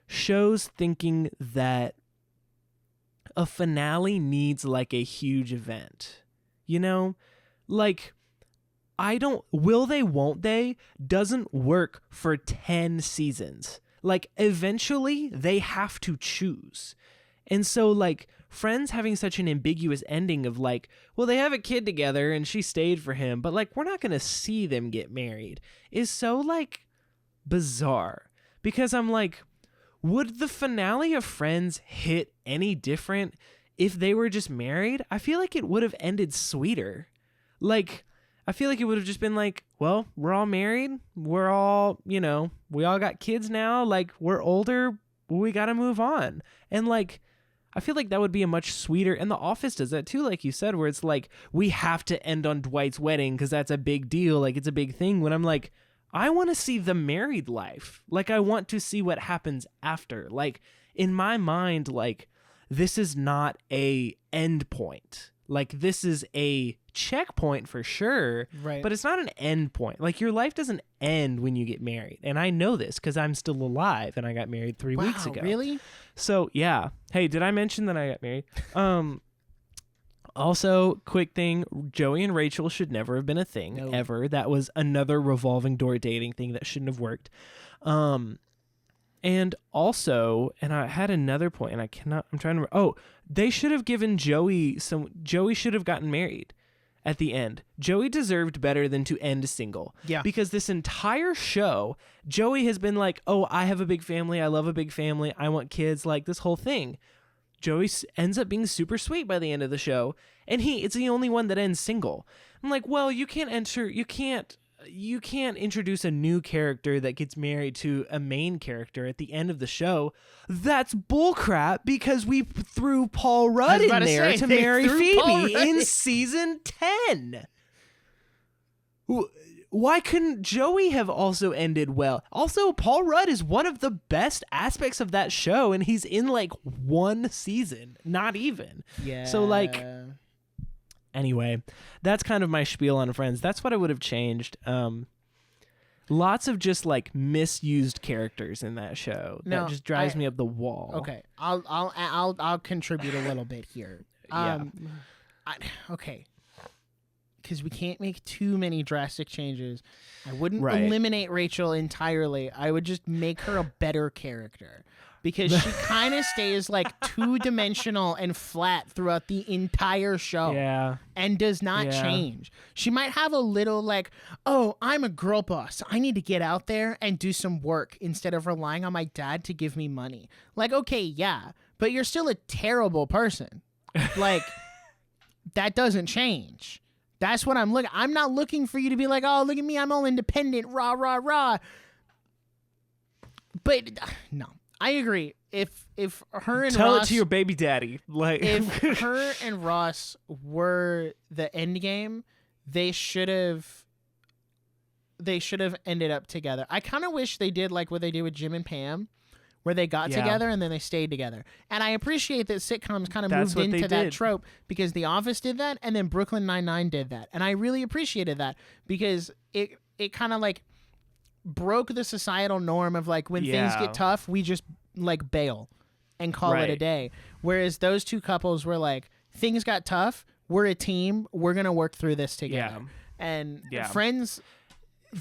shows thinking that a finale needs like a huge event. Like will they, won't they doesn't work for 10 seasons. Like eventually they have to choose. And so, like, Friends having such an ambiguous ending of, like, well, they have a kid together and she stayed for him, but, like, we're not going to see them get married is so, like, bizarre. Because I'm like, would the finale of Friends hit any different if they were just married? I feel like it would have ended sweeter. Like, I feel like it would have just been like, well, we're all married. We're all, you know, we all got kids now. Like, we're older. We got to move on. And, like, I feel like that would be a much sweeter, and The Office does that too, like you said, where it's like, we have to end on Dwight's wedding because that's a big deal. Like, it's a big thing. When I'm like, I want to see the married life. Like, I want to see what happens after. Like, in my mind, like, this is not a end point. Like, this is a checkpoint for sure, right? But it's not an end point. Like, your life doesn't end when you get married. And I know this because I'm still alive and I got married 3 weeks ago. Really? So, yeah. Hey, did I mention that I got married? Also, quick thing, Joey and Rachel should never have been a thing, ever. That was another revolving door dating thing that shouldn't have worked. And also, and I had another point, and I'm trying to remember. Oh, they should have given Joey should have gotten married at the end. Joey deserved better than to end single. Yeah. Because this entire show, Joey has been like, oh, I have a big family. I love a big family. I want kids, like this whole thing. Joey ends up being super sweet by the end of the show, and it's the only one that ends single. I'm like, well, you can't introduce a new character that gets married to a main character at the end of the show. That's bullcrap because we threw Paul Rudd in there to marry Phoebe in season 10. Why couldn't Joey have also ended well? Also, Paul Rudd is one of the best aspects of that show, and he's in like one season, not even. Yeah. So like, anyway, that's kind of my spiel on Friends. That's what I would have changed. Lots of just like misused characters in that show. No, that just drives me up the wall. Okay, I'll contribute a little bit here. Okay. Because we can't make too many drastic changes. I wouldn't eliminate Rachel entirely. I would just make her a better character. Because she kind of stays like two-dimensional and flat throughout the entire show. Yeah. And does not change. She might have a little like, oh, I'm a girl boss. I need to get out there and do some work instead of relying on my dad to give me money. Like, okay, yeah. But you're still a terrible person. Like, that doesn't change. That's what I'm looking. I'm not looking for you to be like, oh, look at me, I'm all independent, rah, rah, rah. But no, I agree. If her and tell Ross, it to your baby daddy. Like, if her and Ross were the end game, they should have ended up together. I kind of wish they did like what they did with Jim and Pam, where they got together and then they stayed together. And I appreciate that sitcoms kind of moved into that trope because The Office did that and then Brooklyn Nine-Nine did that. And I really appreciated that because it kind of like broke the societal norm of like when things get tough, we just like bail and call it a day. Whereas those two couples were like, things got tough, we're a team, we're going to work through this together. And Friends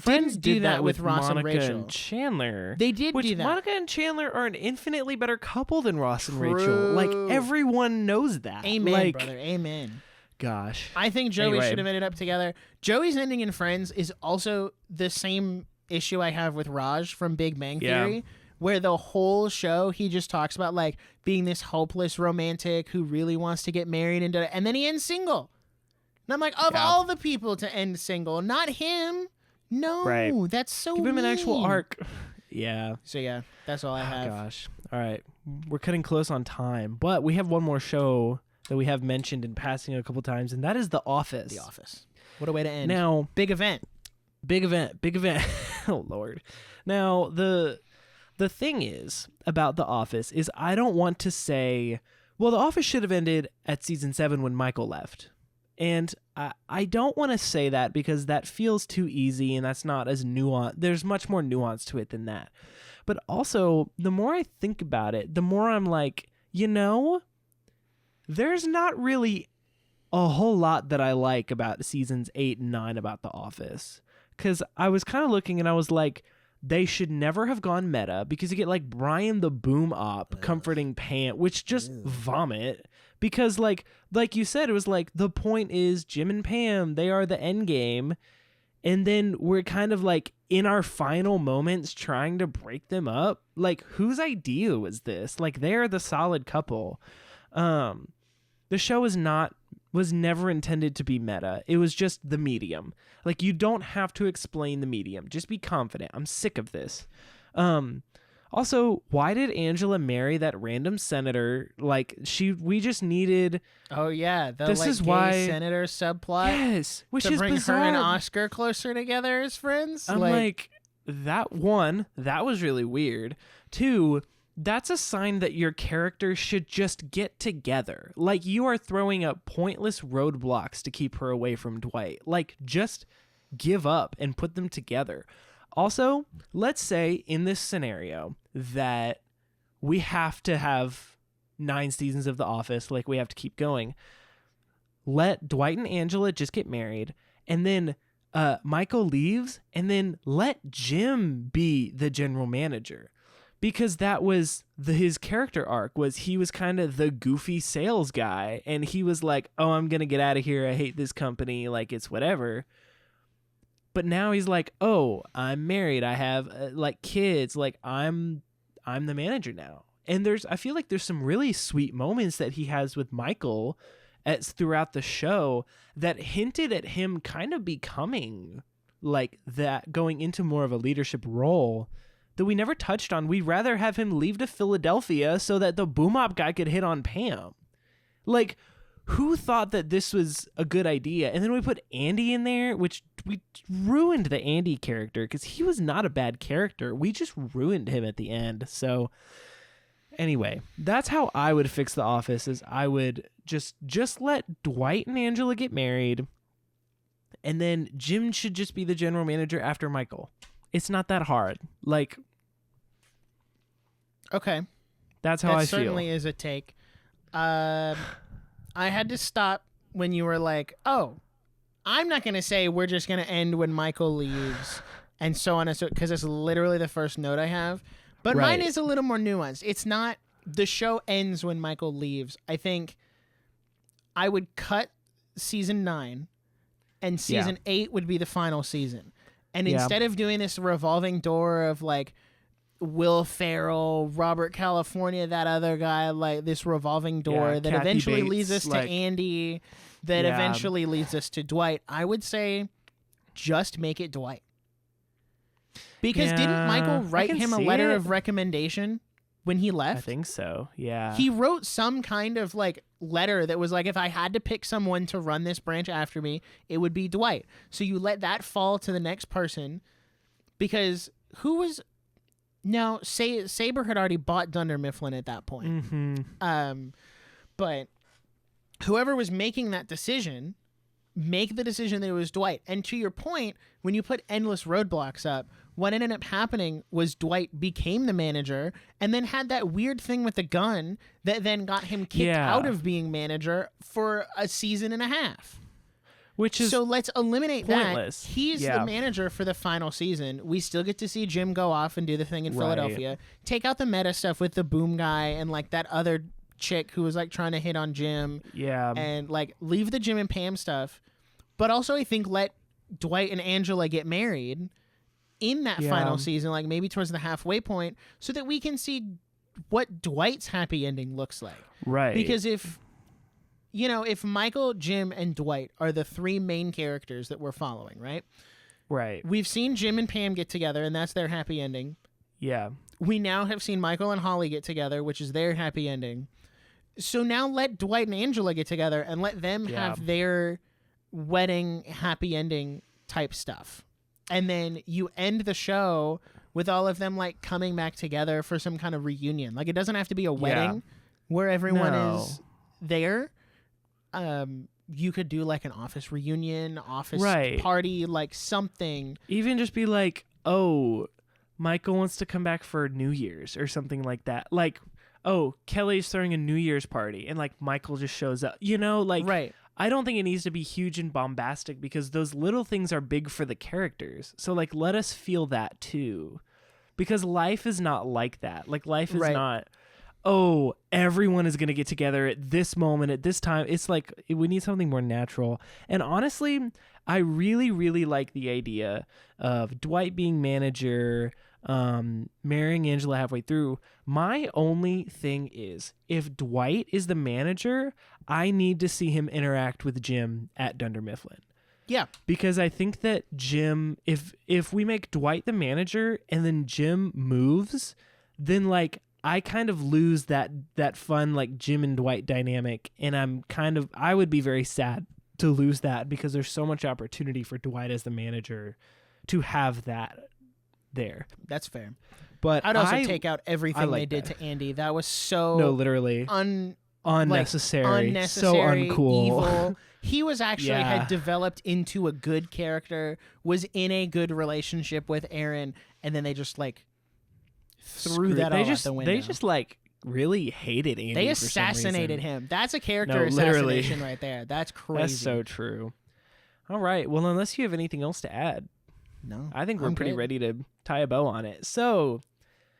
didn't do that with Ross Monica and Rachel. And Chandler. They did do that. Monica and Chandler are an infinitely better couple than Ross and Rachel. Like, everyone knows that. Amen, like, brother. Amen. Gosh. I think Joey should have ended up together. Joey's ending in Friends is also the same issue I have with Raj from Big Bang Theory, where the whole show he just talks about like being this hopeless romantic who really wants to get married and then he ends single. And I'm like, of all the people to end single, not him. No, that's so give him mean. an actual arc. Yeah. So yeah, that's all I have. Gosh. All right. We're cutting close on time, but we have one more show that we have mentioned in passing a couple times, and that is The Office. The Office. What a way to end. Now, big event. Oh Lord. Now, the thing is about The Office is I don't want to say, well, The Office should have ended at season 7 when Michael left. And I don't want to say that because that feels too easy and that's not as nuanced. There's much more nuance to it than that. But also, the more I think about it, the more I'm like, there's not really a whole lot that I like about seasons 8 and 9 about The Office. Because I was kind of looking and I was like, they should never have gone meta because you get like Brian the Boom Op comforting Pam, which just vomit. Because like you said, it was like the point is Jim and Pam, they are the end game. And then we're kind of like in our final moments trying to break them up. Like, whose idea was this? Like, they're the solid couple. The show was never intended to be meta. It was just the medium. Like, you don't have to explain the medium. Just be confident. I'm sick of this. Also, why did Angela marry that random senator? Like, we just needed... Oh, yeah. This like, is gay why... senator subplot. Yes, which to is bring bizarre. her and Oscar closer together as friends. I'm like, that was really weird. 2, that's a sign that your characters should just get together. Like, you are throwing up pointless roadblocks to keep her away from Dwight. Like, just give up and put them together. Also, let's say in this scenario that we have to have 9 seasons of The Office, like we have to keep going. Let Dwight and Angela just get married, and then Michael leaves, and then let Jim be the general manager. Because that was his character arc, was he was kind of the goofy sales guy, and he was like, oh, I'm going to get out of here. I hate this company. Like, it's whatever. But now he's like, oh, I'm married. I have like kids. Like I'm the manager now. And I feel like there's some really sweet moments that he has with Michael throughout the show that hinted at him kind of becoming like that, going into more of a leadership role that we never touched on. We'd rather have him leave to Philadelphia so that the boom op guy could hit on Pam. Like, who thought that this was a good idea? And then we put Andy in there, which we ruined the Andy character because he was not a bad character. We just ruined him at the end. So anyway, that's how I would fix The Office, is I would just let Dwight and Angela get married, and then Jim should just be the general manager after Michael. It's not that hard. Like, okay. That's how I feel. That certainly is a take. I had to stop when you were like, oh, I'm not going to say we're just going to end when Michael leaves and so on and so, because it's literally the first note I have. But mine is a little more nuanced. It's not the show ends when Michael leaves. I think I would cut season 9 and season 8 would be the final season. And instead of doing this revolving door of like Will Ferrell, Robert California, that other guy, like this revolving door that Kathy eventually Bates, leads us to Andy, that eventually leads us to Dwight, I would say just make it Dwight. Because didn't Michael write him a letter of recommendation when he left? I think so, yeah. He wrote some kind of like letter that was like, if I had to pick someone to run this branch after me, it would be Dwight. So you let that fall to the next person, because who was... No, Saber had already bought Dunder Mifflin at that point. Mm-hmm. But whoever was making that decision, make the decision that it was Dwight. And to your point, when you put endless roadblocks up, what ended up happening was Dwight became the manager and then had that weird thing with the gun that then got him kicked out of being manager for a season and a half. Which is so let's eliminate pointless. That. He's the manager for the final season. We still get to see Jim go off and do the thing in Philadelphia. Take out the meta stuff with the boom guy and like that other chick who was like trying to hit on Jim. Yeah. And like leave the Jim and Pam stuff. But also I think let Dwight and Angela get married in that final season, like maybe towards the halfway point, so that we can see what Dwight's happy ending looks like. Right. Because if Michael, Jim, and Dwight are the 3 main characters that we're following, right? Right. We've seen Jim and Pam get together, and that's their happy ending. Yeah. We now have seen Michael and Holly get together, which is their happy ending. So now let Dwight and Angela get together and let them have their wedding happy ending type stuff. And then you end the show with all of them like coming back together for some kind of reunion. Like, it doesn't have to be a wedding where everyone is there. You could do like an office reunion, office party, like something. Even just be like, oh, Michael wants to come back for New Year's or something like that. Like, oh, Kelly's throwing a New Year's party and like Michael just shows up, like, I don't think it needs to be huge and bombastic because those little things are big for the characters. So like, let us feel that too. because life is not like that. Like life is Right. not, oh, everyone is going to get together at this moment, at this time. It's like we need something more natural. And honestly, I really, really like the idea of Dwight being manager, marrying Angela halfway through. My only thing is, if Dwight is the manager, I need to see him interact with Jim at Dunder Mifflin. Yeah. Because I think that Jim, if we make Dwight the manager and then Jim moves, then like I kind of lose that fun like Jim and Dwight dynamic, and I would be very sad to lose that because there's so much opportunity for Dwight as the manager to have that there. That's fair. But I'd also take out everything like they did that. to Andy. That was so literally unnecessary, so uncool. evil. He was actually Yeah. had developed into a good character, was in a good relationship with Aaron, and then they just like threw that all out the window. They just like really hated Andy. They for some assassinated reason. him. That's a character No, literally. assassination right there. That's crazy. That's so true. All right. Well, unless you have anything else to add, No, I think we're I'm pretty good. ready to tie a bow on it. So,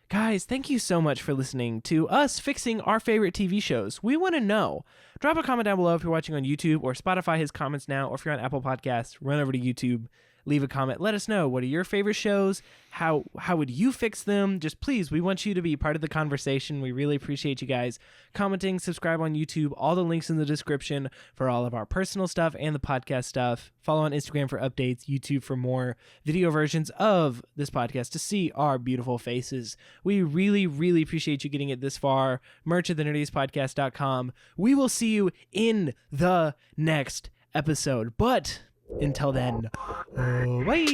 guys, thank you so much for listening to us fixing our favorite TV shows. We want to know. Drop a comment down below if you're watching on YouTube or Spotify has comments now, or if you're on Apple Podcasts, run over to YouTube, leave a comment. Let us know, what are your favorite shows? How would you fix them? Just please, we want you to be part of the conversation. We really appreciate you guys commenting, subscribe on YouTube, all the links in the description for all of our personal stuff and the podcast stuff. Follow on Instagram for updates, YouTube for more video versions of this podcast to see our beautiful faces. We really, really appreciate you getting it this far. Merch at thenerdiespodcast.com. We will see you in the next episode. But until then, bye.